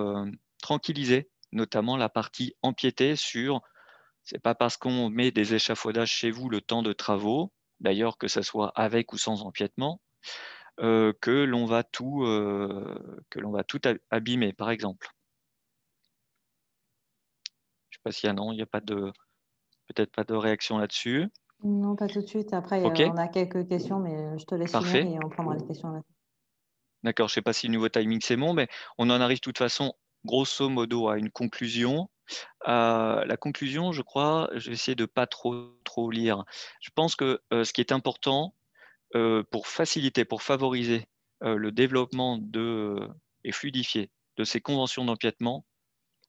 tranquilliser notamment la partie empiétée sur, c'est pas parce qu'on met des échafaudages chez vous le temps de travaux, d'ailleurs que ce soit avec ou sans empiètement, que l'on va tout abîmer, par exemple. Je sais pas s'il y a non, il n'y a pas de peut-être pas de réaction là-dessus. Non, pas tout de suite. Après, Ok, on a quelques questions, mais je te laisse finir parfait. et on prendra les questions là. D'accord, je ne sais pas si le nouveau timing c'est bon, mais on en arrive de toute façon, grosso modo, à une conclusion. La conclusion, je crois, je vais essayer de pas trop lire. Je pense que ce qui est important pour faciliter, pour favoriser le développement et fluidifier de ces conventions d'empiètement,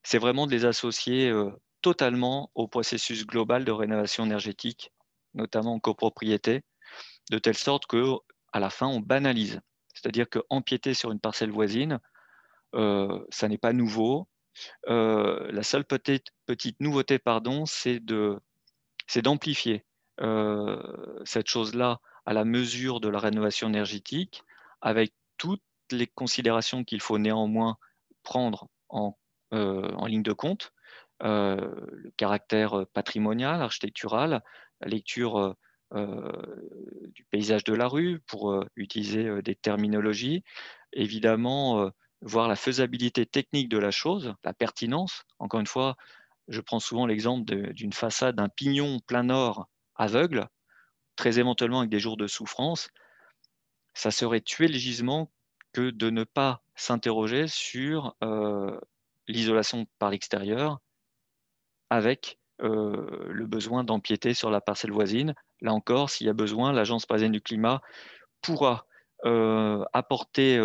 c'est vraiment de les associer totalement au processus global de rénovation énergétique, notamment en copropriété, de telle sorte que à la fin, on banalise. C'est-à-dire qu'empiéter sur une parcelle voisine, ça n'est pas nouveau. La seule petite nouveauté, pardon, c'est d'amplifier cette chose-là à la mesure de la rénovation énergétique, avec toutes les considérations qu'il faut néanmoins prendre en ligne de compte, le caractère patrimonial, architectural, la lecture du paysage de la rue, pour utiliser des terminologies, évidemment, voir la faisabilité technique de la chose, la pertinence. Encore une fois, je prends souvent l'exemple d'une façade, d'un pignon plein nord aveugle, très éventuellement avec des jours de souffrance. Ça serait tuer le gisement que de ne pas s'interroger sur l'isolation par l'extérieur, avec le besoin d'empiéter sur la parcelle voisine. Là encore, s'il y a besoin, l'Agence parisienne du climat pourra apporter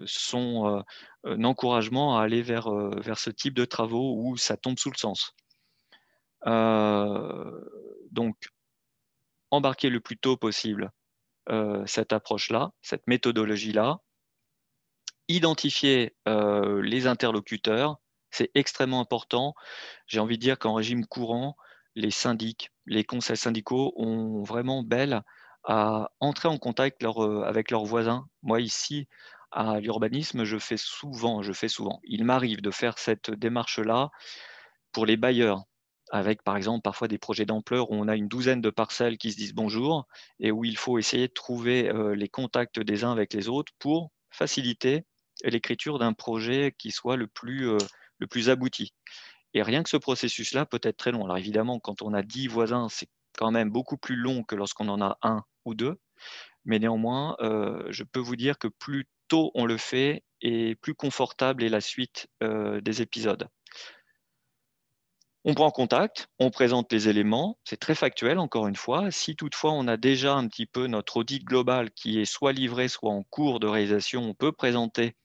son encouragement à aller vers ce type de travaux où ça tombe sous le sens. Donc, embarquer le plus tôt possible cette approche-là, cette méthodologie-là, identifier les interlocuteurs, c'est extrêmement important. J'ai envie de dire qu'en régime courant, les syndics, les conseils syndicaux ont vraiment belle à entrer en contact avec leurs voisins. Moi, ici, à l'urbanisme, je fais souvent, il m'arrive de faire cette démarche-là pour les bailleurs, avec par exemple parfois des projets d'ampleur où on a une douzaine de parcelles qui se disent bonjour et où il faut essayer de trouver les contacts des uns avec les autres pour faciliter l'écriture d'un projet qui soit le plus abouti. Et rien que ce processus-là peut être très long. Alors évidemment, quand on a 10 voisins, c'est quand même beaucoup plus long que lorsqu'on en a un ou deux. Mais néanmoins, je peux vous dire que plus tôt on le fait, et plus confortable est la suite des épisodes. On prend contact, on présente les éléments, c'est très factuel encore une fois. Si toutefois on a déjà un petit peu notre audit global qui est soit livré, soit en cours de réalisation, on peut présenter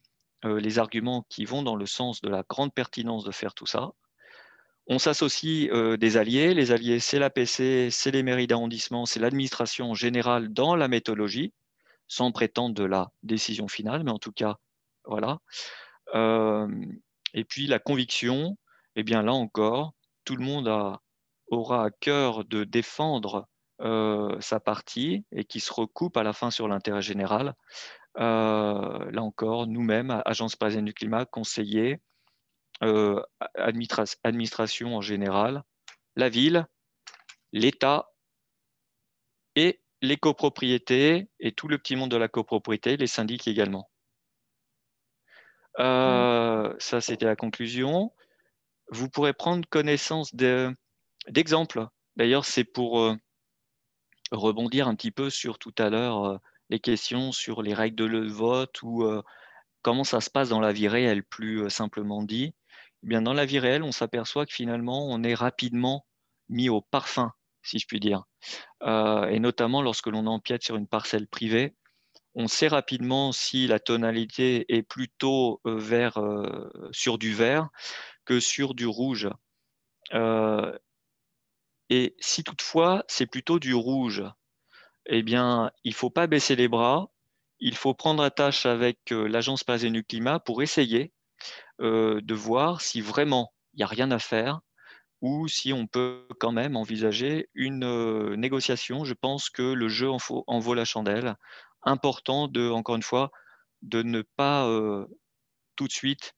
les arguments qui vont dans le sens de la grande pertinence de faire tout ça. On s'associe des alliés. Les alliés, c'est l'APC, c'est les mairies d'arrondissement, c'est l'administration générale dans la méthodologie, sans prétendre de la décision finale, mais en tout cas, voilà. Et puis la conviction, eh bien là encore, tout le monde aura à cœur de défendre sa partie et qui se recoupe à la fin sur l'intérêt général. Là encore, nous-mêmes, Agence parisienne du climat, conseillers, administration en général, la ville, l'État et les copropriétés et tout le petit monde de la copropriété, les syndics également. Ça, c'était la conclusion. Vous pourrez prendre connaissance d'exemples. D'ailleurs, c'est pour rebondir un petit peu sur tout à l'heure les questions sur les règles de vote ou comment ça se passe dans la vie réelle, plus simplement dit. Eh bien, dans la vie réelle, on s'aperçoit que finalement, on est rapidement mis au parfum, si je puis dire. Et notamment lorsque l'on empiète sur une parcelle privée, on sait rapidement si la tonalité est plutôt sur du vert que sur du rouge. Et si toutefois c'est plutôt du rouge, eh bien, il ne faut pas baisser les bras. Il faut prendre attache avec l'Agence parisienne du climat pour essayer de voir si vraiment il n'y a rien à faire ou si on peut quand même envisager une négociation. Je pense que le jeu en vaut la chandelle. Important encore une fois, de ne pas tout de suite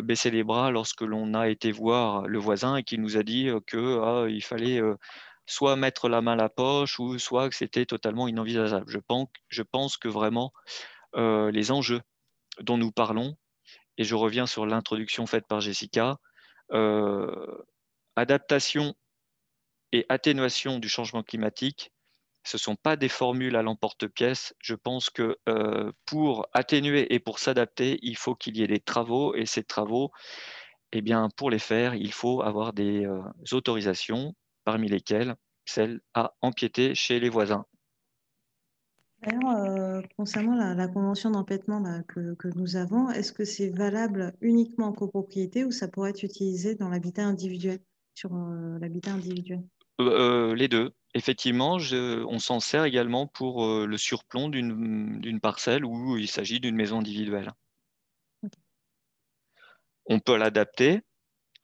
baisser les bras lorsque l'on a été voir le voisin et qu'il nous a dit qu'il fallait soit mettre la main à la poche ou soit que c'était totalement inenvisageable. Je pense que vraiment les enjeux dont nous parlons, et je reviens sur l'introduction faite par Jessica, euh, adaptation et atténuation du changement climatique, ce ne sont pas des formules à l'emporte-pièce. Je pense que pour atténuer et pour s'adapter, il faut qu'il y ait des travaux. Et ces travaux, eh bien, pour les faire, il faut avoir des autorisations, parmi lesquelles celle à empiéter chez les voisins. D'ailleurs, concernant la convention d'empêtement là, que nous avons, est-ce que c'est valable uniquement en copropriété ou ça pourrait être utilisé dans l'habitat individuel, sur l'habitat individuel? Les deux. Effectivement, on s'en sert également pour le surplomb d'une parcelle où il s'agit d'une maison individuelle. On peut l'adapter.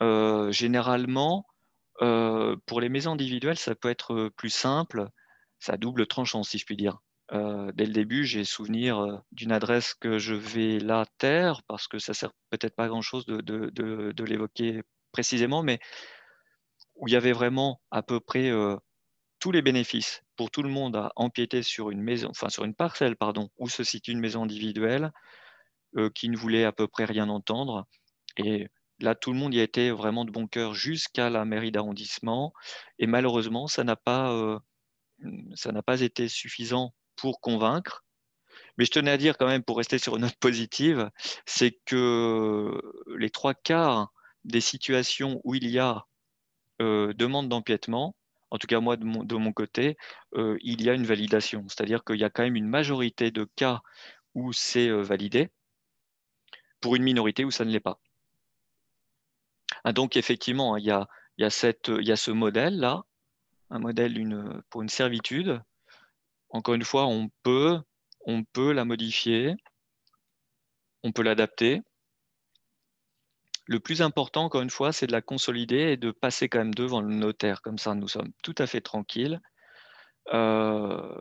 Généralement, pour les maisons individuelles, ça peut être plus simple. Ça a double tranchant, si je puis dire. Dès le début, j'ai souvenir d'une adresse que je vais là taire parce que ça sert peut-être pas à grand-chose de l'évoquer précisément, mais où il y avait vraiment à peu près tous les bénéfices pour tout le monde à empiéter sur une maison, enfin sur une parcelle, pardon, où se situe une maison individuelle, qui ne voulait à peu près rien entendre. Et là, tout le monde y a été vraiment de bon cœur jusqu'à la mairie d'arrondissement. Et malheureusement, ça n'a pas été suffisant pour convaincre. Mais je tenais à dire quand même, pour rester sur une note positive, c'est que les trois quarts des situations où il y a demande d'empiètement, en tout cas moi de mon côté, il y a une validation. C'est-à-dire qu'il y a quand même une majorité de cas où c'est validé, pour une minorité où ça ne l'est pas. Ah, donc effectivement, hein, il y a ce modèle-là, un modèle pour une servitude. Encore une fois, on peut la modifier, on peut l'adapter. Le plus important, encore une fois, c'est de la consolider et de passer quand même devant le notaire. Comme ça, nous sommes tout à fait tranquilles. Euh,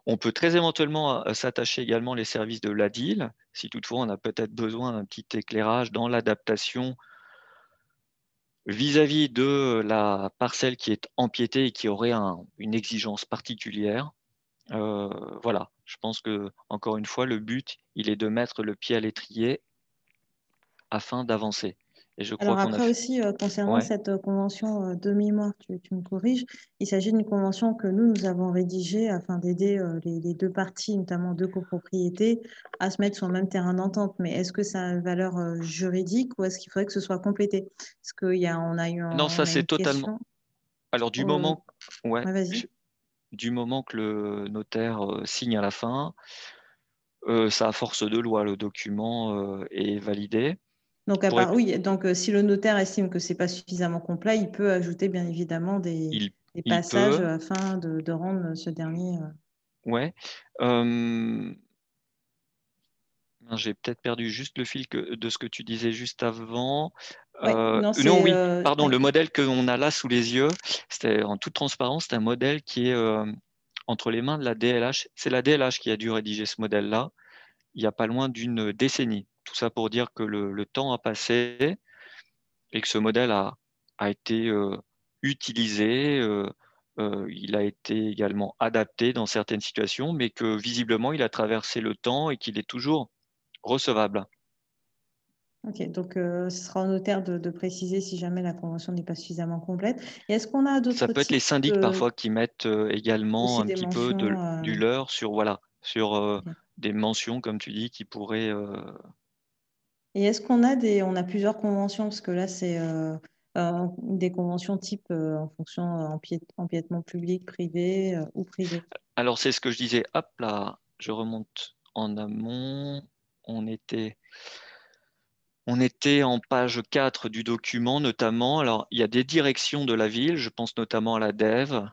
On peut très éventuellement s'attacher également les services de l'ADIL, si toutefois on a peut-être besoin d'un petit éclairage dans l'adaptation vis-à-vis de la parcelle qui est empiétée et qui aurait une exigence particulière. Euh, voilà, je pense que encore une fois, le but, il est de mettre le pied à l'étrier afin d'avancer. Et je crois Alors qu'on a après fait. aussi, concernant Ouais. cette convention de mémoire, tu me corriges, il s'agit d'une convention que nous avons rédigée afin d'aider les deux parties, notamment deux copropriétés, à se mettre sur le même terrain d'entente. Mais est-ce que ça a une valeur juridique ou est-ce qu'il faudrait que ce soit complété? Parce qu'on a eu Non, ça on a c'est une totalement. question. Alors euh, ouais, ouais, vas-y. du moment que le notaire signe à la fin, ça a force de loi, le document est validé. Donc, Pour rép- oui, donc si le notaire estime que c'est pas suffisamment complet, il peut ajouter bien évidemment il, des il passages peut, afin de rendre ce dernier. ouais. Euh, j'ai peut-être perdu juste le fil de ce que tu disais juste avant. Ouais, non, Non, c'est. oui, pardon, Ouais. le modèle qu'on a là sous les yeux, c'était en toute transparence, c'est un modèle qui est entre les mains de la DLH. C'est la DLH qui a dû rédiger ce modèle-là, il n'y a pas loin d'une décennie. Tout ça pour dire que le temps a passé et que ce modèle a été utilisé, il a été également adapté dans certaines situations, mais que visiblement il a traversé le temps et qu'il est toujours recevable. Ok, donc ce sera au notaire de préciser si jamais la convention n'est pas suffisamment complète. Et est-ce qu'on a Ça d'autres peut être les types syndics parfois qui mettent également aussi un des petit peu mentions du leur sur, voilà, sur ok. des mentions, comme tu dis, qui pourraient. Et est-ce on a plusieurs conventions, parce que là, c'est des conventions type en fonction empiètement public, privé ou privé. Alors, c'est ce que je disais. Hop là, je remonte en amont. On était. On était en page 4 du document, notamment. Alors, il y a des directions de la ville, je pense notamment à la DEV,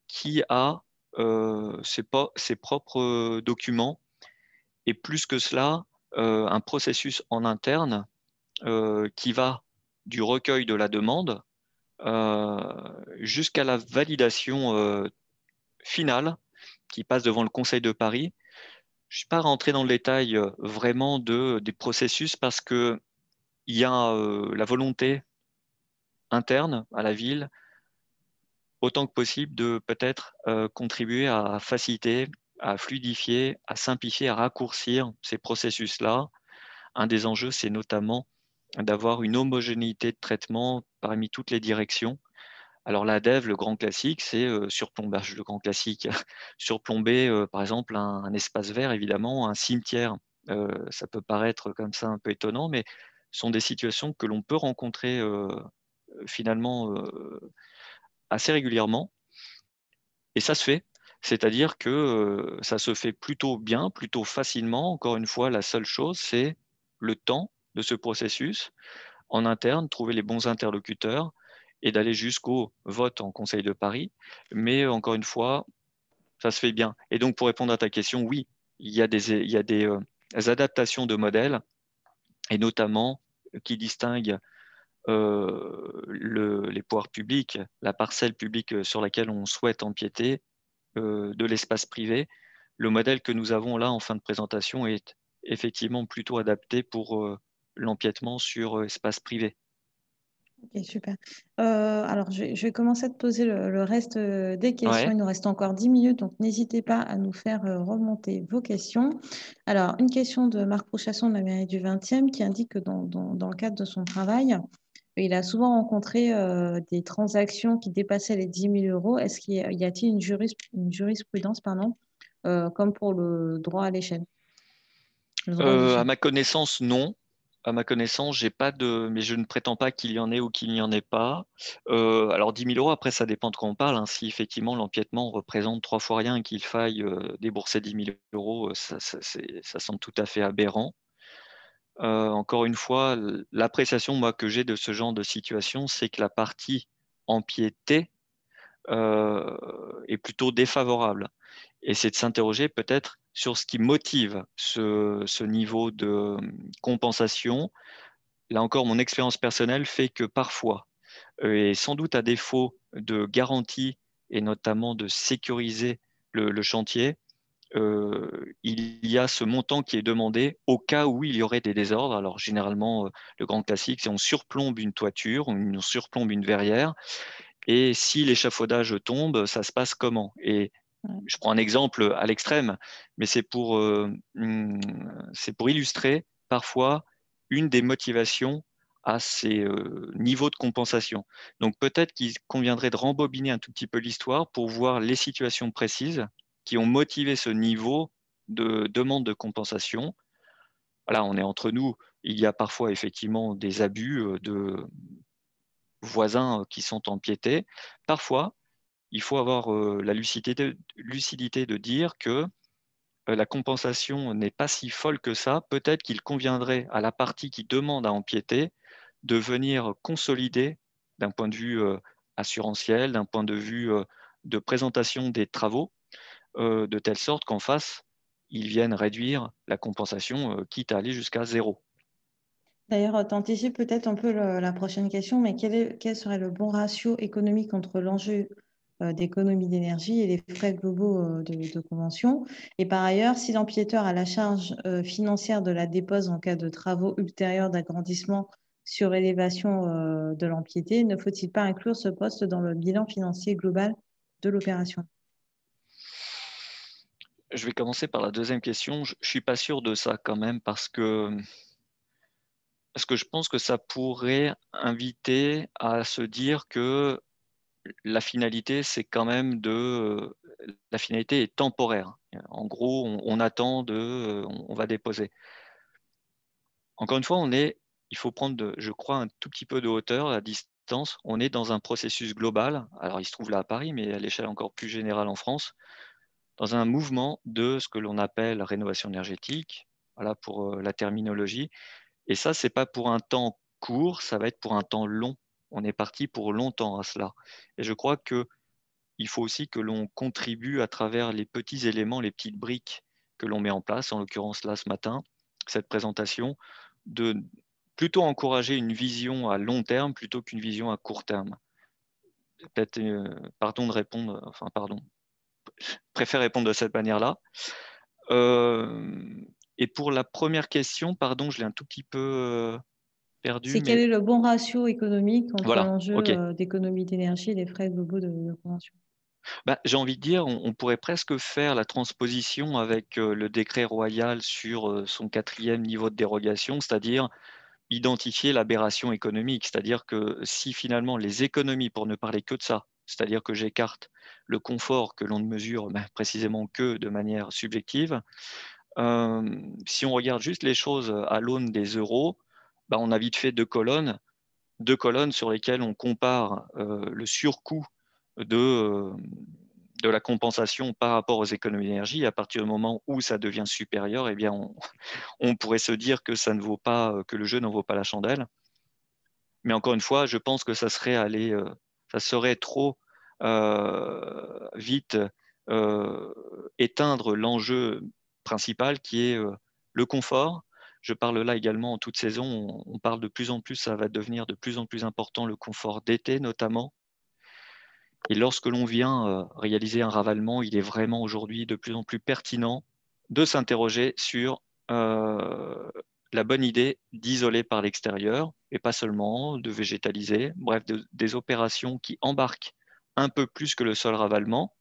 qui a ses propres documents et plus que cela, un processus en interne qui va du recueil de la demande jusqu'à la validation finale qui passe devant le Conseil de Paris. Je ne suis pas rentré dans le détail vraiment des processus parce que il y a la volonté interne à la ville, autant que possible, de peut-être contribuer à faciliter, à fluidifier, à simplifier, à raccourcir ces processus-là. Un des enjeux, c'est notamment d'avoir une homogénéité de traitement parmi toutes les directions. Alors la dev, le grand classique, c'est surplombage, le grand classique, surplomber par exemple un espace vert, évidemment, un cimetière. Ça peut paraître comme ça un peu étonnant, mais ce sont des situations que l'on peut rencontrer finalement assez régulièrement. Et ça se fait. C'est-à-dire que ça se fait plutôt bien, plutôt facilement. Encore une fois, la seule chose, c'est le temps de ce processus en interne, trouver les bons interlocuteurs et d'aller jusqu'au vote en Conseil de Paris. Mais encore une fois, ça se fait bien. Et donc, pour répondre à ta question, oui, il y a des adaptations de modèles, et notamment qui distinguent les pouvoirs publics, la parcelle publique sur laquelle on souhaite empiéter, de l'espace privé. Le modèle que nous avons là en fin de présentation est effectivement plutôt adapté pour l'empiètement sur espace privé. Ok, super. Alors, je vais commencer à te poser le reste des questions. Ouais. Il nous reste encore 10 minutes, donc n'hésitez pas à nous faire remonter vos questions. Alors, une question de Marc Prochasson de la mairie du 20e qui indique que dans le cadre de son travail, il a souvent rencontré des transactions qui dépassaient les 10 000 euros. Est-ce y a-t-il une jurisprudence, pardon, comme pour le droit à l'échelle, le droit aux À échelles? ma connaissance, non. À ma connaissance, j'ai pas de, mais je ne prétends pas qu'il y en ait ou qu'il n'y en ait pas. Alors 10 000 euros, après, ça dépend de quoi on parle, hein. Si effectivement l'empiètement représente 3 fois rien et qu'il faille débourser 10 000 euros, ça semble tout à fait aberrant. Encore une fois, l'appréciation moi que j'ai de ce genre de situation, c'est que la partie empiétée est plutôt défavorable. Et c'est de s'interroger peut-être sur ce qui motive ce niveau de compensation. Là encore, mon expérience personnelle fait que parfois, et sans doute à défaut de garantie et notamment de sécuriser le chantier, il y a ce montant qui est demandé au cas où il y aurait des désordres. Alors généralement, le grand classique, c'est on surplombe une toiture, on surplombe une verrière, et si l'échafaudage tombe, ça se passe comment? Et Ouais. je prends un exemple à l'extrême, mais c'est pour illustrer parfois une des motivations à ces niveaux de compensation. Donc peut-être qu'il conviendrait de rembobiner un tout petit peu l'histoire pour voir les situations précises qui ont motivé ce niveau de demande de compensation. Voilà, on est entre nous. Il y a parfois effectivement des abus de voisins qui sont empiétés. Parfois, il faut avoir la lucidité de dire que la compensation n'est pas si folle que ça. Peut-être qu'il conviendrait à la partie qui demande à empiéter de venir consolider d'un point de vue assurantiel, d'un point de vue de présentation des travaux, de telle sorte qu'en face, ils viennent réduire la compensation, quitte à aller jusqu'à zéro. D'ailleurs, tu anticipes peut-être un peu la prochaine question, mais quel serait le bon ratio économique entre l'enjeu d'économie d'énergie et les frais globaux de convention? Et par ailleurs, si l'empiéteur a la charge financière de la dépose en cas de travaux ultérieurs d'agrandissement sur élévation de l'empiété, ne faut-il pas inclure ce poste dans le bilan financier global de l'opération? Je vais commencer par la deuxième question. Je ne suis pas sûr de ça quand même parce que je pense que ça pourrait inviter à se dire que la finalité, c'est quand même la finalité est temporaire. En gros, on attend on va déposer. Encore une fois, il faut prendre, je crois, un tout petit peu de hauteur, la distance. On est dans un processus global. Alors, il se trouve là à Paris, mais à l'échelle encore plus générale en France, dans un mouvement de ce que l'on appelle rénovation énergétique. Voilà pour la terminologie. Et ça, c'est pas pour un temps court, ça va être pour un temps long. On est parti pour longtemps à cela. Et je crois que il faut aussi que l'on contribue à travers les petits éléments, les petites briques que l'on met en place, en l'occurrence là ce matin, cette présentation, de plutôt encourager une vision à long terme plutôt qu'une vision à court terme. Peut-être, pardon de répondre, enfin pardon, je préfère répondre de cette manière-là. Euh, et pour la première question, pardon, je l'ai un tout petit peu perdu, C'est quel mais est le bon ratio économique entre voilà, l'enjeu ok. d'économie d'énergie et les frais globaux de convention? Bah, j'ai envie de dire, on pourrait presque faire la transposition avec le décret royal sur son quatrième niveau de dérogation, c'est-à-dire identifier l'aberration économique. C'est-à-dire que si finalement les économies, pour ne parler que de ça, c'est-à-dire que j'écarte le confort que l'on ne mesure précisément que de manière subjective, si on regarde juste les choses à l'aune des euros, bah, on a vite fait deux colonnes sur lesquelles on compare le surcoût de, de la compensation par rapport aux économies d'énergie. À partir du moment où ça devient supérieur, eh bien on pourrait se dire que ça ne vaut pas, que le jeu n'en vaut pas la chandelle. Mais encore une fois, je pense que ça serait trop vite éteindre l'enjeu principal qui est le confort. Je parle là également en toute saison, on parle de plus en plus, ça va devenir de plus en plus important, le confort d'été notamment. Et lorsque l'on vient réaliser un ravalement, il est vraiment aujourd'hui de plus en plus pertinent de s'interroger sur la bonne idée d'isoler par l'extérieur, et pas seulement de végétaliser, bref, des opérations qui embarquent un peu plus que le seul ravalement,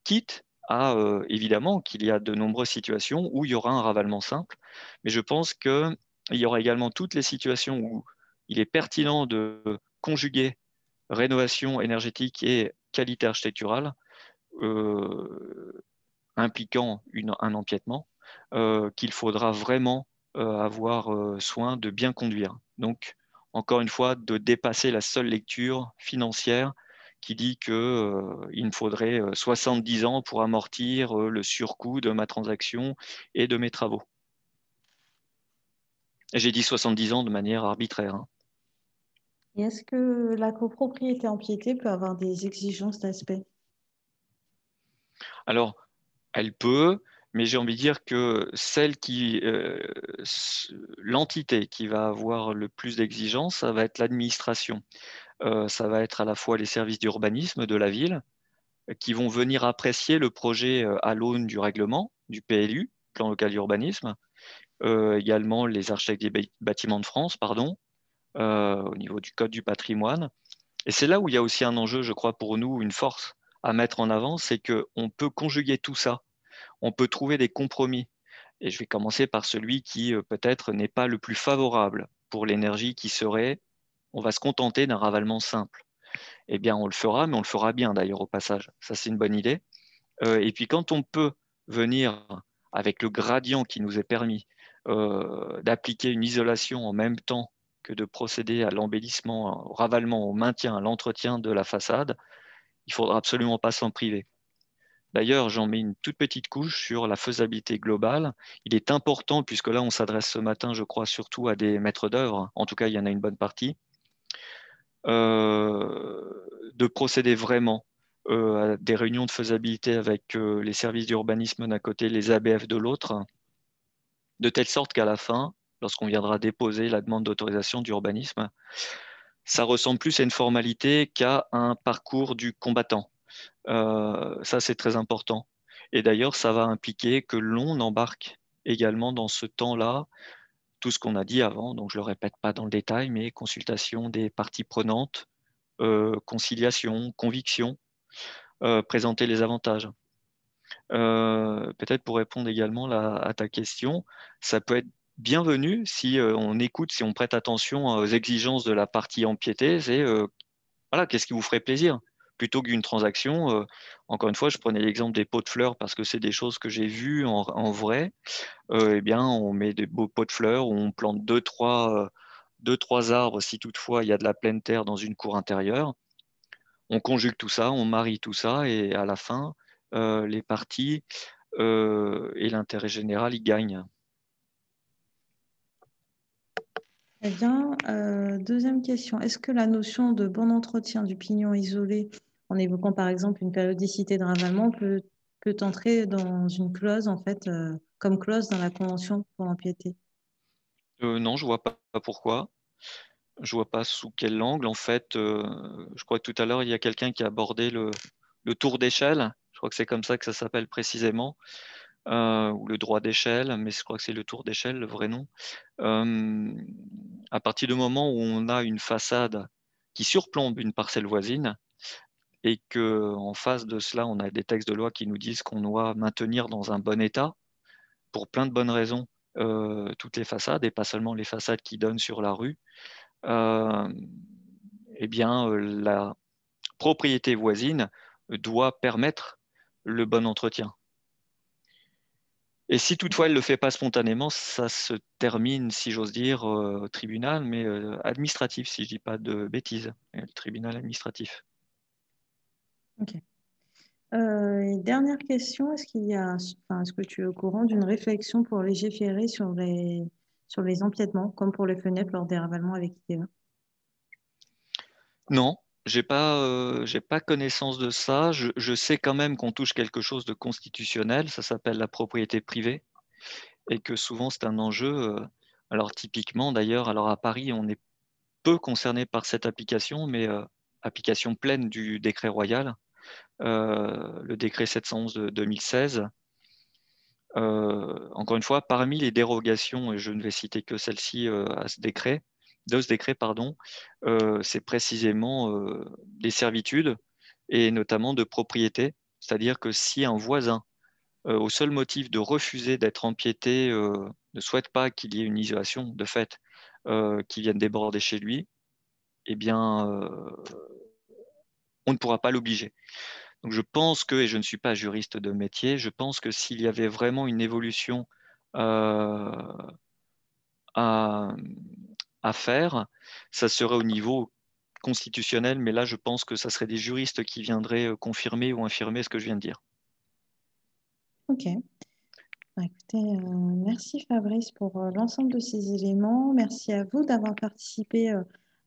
quitte à, évidemment, qu'il y a de nombreuses situations où il y aura un ravalement simple, mais je pense qu'il y aura également toutes les situations où il est pertinent de conjuguer rénovation énergétique et qualité architecturale impliquant un empiètement qu'il faudra vraiment avoir soin de bien conduire. Donc, encore une fois, de dépasser la seule lecture financière qui dit qu'il me faudrait 70 ans pour amortir le surcoût de ma transaction et de mes travaux. J'ai dit 70 ans de manière arbitraire, hein. Et est-ce que la copropriété empiétée peut avoir des exigences d'aspect? Alors, elle peut, mais j'ai envie de dire que l'entité qui va avoir le plus d'exigences, ça va être l'administration. Ça va être à la fois les services d'urbanisme de la ville qui vont venir apprécier le projet à l'aune du règlement, du PLU, plan local d'urbanisme, également les architectes des bâtiments de France, pardon, au niveau du code du patrimoine. Et c'est là où il y a aussi un enjeu, je crois, pour nous, une force à mettre en avant, c'est qu'on peut conjuguer tout ça, on peut trouver des compromis. Et je vais commencer par celui qui peut-être n'est pas le plus favorable pour l'énergie qui serait, on va se contenter d'un ravalement simple. Eh bien, on le fera, mais on le fera bien d'ailleurs au passage. Ça, c'est une bonne idée. Et puis quand on peut venir avec le gradient qui nous est permis d'appliquer une isolation en même temps que de procéder à l'embellissement, au ravalement, au maintien, à l'entretien de la façade, il faudra absolument pas s'en priver. D'ailleurs, j'en mets une toute petite couche sur la faisabilité globale. Il est important, puisque là, on s'adresse ce matin, je crois, surtout à des maîtres d'œuvre, en tout cas, il y en a une bonne partie, de procéder vraiment à des réunions de faisabilité avec les services d'urbanisme d'un côté, les ABF de l'autre, de telle sorte qu'à la fin, lorsqu'on viendra déposer la demande d'autorisation d'urbanisme, ça ressemble plus à une formalité qu'à un parcours du combattant. Ça, c'est très important. Et d'ailleurs, ça va impliquer que l'on embarque également dans ce temps-là tout ce qu'on a dit avant. Donc, je ne le répète pas dans le détail, mais consultation des parties prenantes, conciliation, conviction, présenter les avantages. Peut-être pour répondre également à ta question, ça peut être bienvenu si on écoute, si on prête attention aux exigences de la partie empiétée, c'est voilà, qu'est-ce qui vous ferait plaisir? Plutôt qu'une transaction, encore une fois, je prenais l'exemple des pots de fleurs parce que c'est des choses que j'ai vues en vrai. Eh bien, on met des beaux pots de fleurs, où on plante deux, trois arbres si toutefois il y a de la pleine terre dans une cour intérieure. On conjugue tout ça, on marie tout ça et à la fin, les parties et l'intérêt général, ils gagnent. Eh bien, deuxième question. Est-ce que la notion de bon entretien du pignon isolé, en évoquant par exemple une périodicité de ravalement, peut entrer dans une clause, en fait, comme clause dans la convention pour l'empiété? Non, je vois pas pourquoi. Je vois pas sous quel angle. En fait, je crois que tout à l'heure, il y a quelqu'un qui a abordé le tour d'échelle. Je crois que c'est comme ça que ça s'appelle précisément, ou le droit d'échelle, mais je crois que c'est le tour d'échelle, le vrai nom. Euh, à partir du moment où on a une façade qui surplombe une parcelle voisine et que en face de cela, on a des textes de loi qui nous disent qu'on doit maintenir dans un bon état, pour plein de bonnes raisons, toutes les façades et pas seulement les façades qui donnent sur la rue, euh, eh bien, la propriété voisine doit permettre le bon entretien. Et si toutefois elle ne le fait pas spontanément, ça se termine, si j'ose dire, au tribunal, mais administratif, si je ne dis pas de bêtises, le tribunal administratif. Ok. Et dernière question, est-ce que tu es au courant d'une réflexion pour légiférer sur les empiètements, comme pour les fenêtres lors des ravalements avec IKEA? Non, j'ai pas connaissance de ça. Je sais quand même qu'on touche quelque chose de constitutionnel, ça s'appelle la propriété privée, et que souvent c'est un enjeu. Alors typiquement d'ailleurs, alors à Paris, on est peu concerné par cette application, mais application pleine du décret royal, le décret 711 de 2016. Encore une fois, parmi les dérogations, et je ne vais citer que celle-ci de ce décret, pardon, c'est précisément des servitudes et notamment de propriété. C'est-à-dire que si un voisin, au seul motif de refuser d'être empiété, ne souhaite pas qu'il y ait une isolation de fait qui vienne déborder chez lui, eh bien, on ne pourra pas l'obliger. Donc je pense que, et je ne suis pas juriste de métier, je pense que s'il y avait vraiment une évolution euh, à, à faire, ça serait au niveau constitutionnel, mais là je pense que ça serait des juristes qui viendraient confirmer ou infirmer ce que je viens de dire. Ok. Bah, écoutez, merci Fabrice pour l'ensemble de ces éléments. Merci à vous d'avoir participé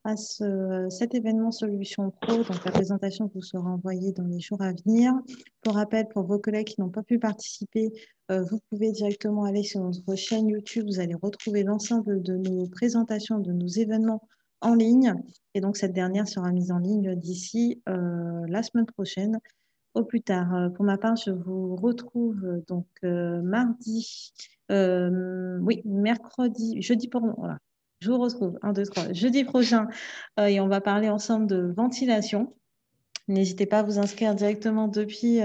à cet événement Solutions Pro. Donc, la présentation vous sera envoyée dans les jours à venir. Pour rappel, pour vos collègues qui n'ont pas pu participer, vous pouvez directement aller sur notre chaîne YouTube. Vous allez retrouver l'ensemble de nos présentations, de nos événements en ligne. Et donc, cette dernière sera mise en ligne d'ici la semaine prochaine au plus tard. Pour ma part, je vous retrouve donc mardi, oui, mercredi, jeudi, pardon, voilà. Je vous retrouve, un, deux, trois, jeudi prochain, et on va parler ensemble de ventilation. N'hésitez pas à vous inscrire directement depuis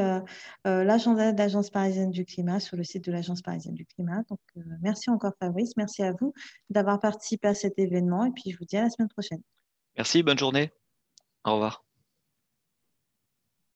l'agenda de l'Agence parisienne du climat sur le site de l'Agence parisienne du climat. Donc, merci encore Fabrice, merci à vous d'avoir participé à cet événement et puis je vous dis à la semaine prochaine. Merci, bonne journée, au revoir.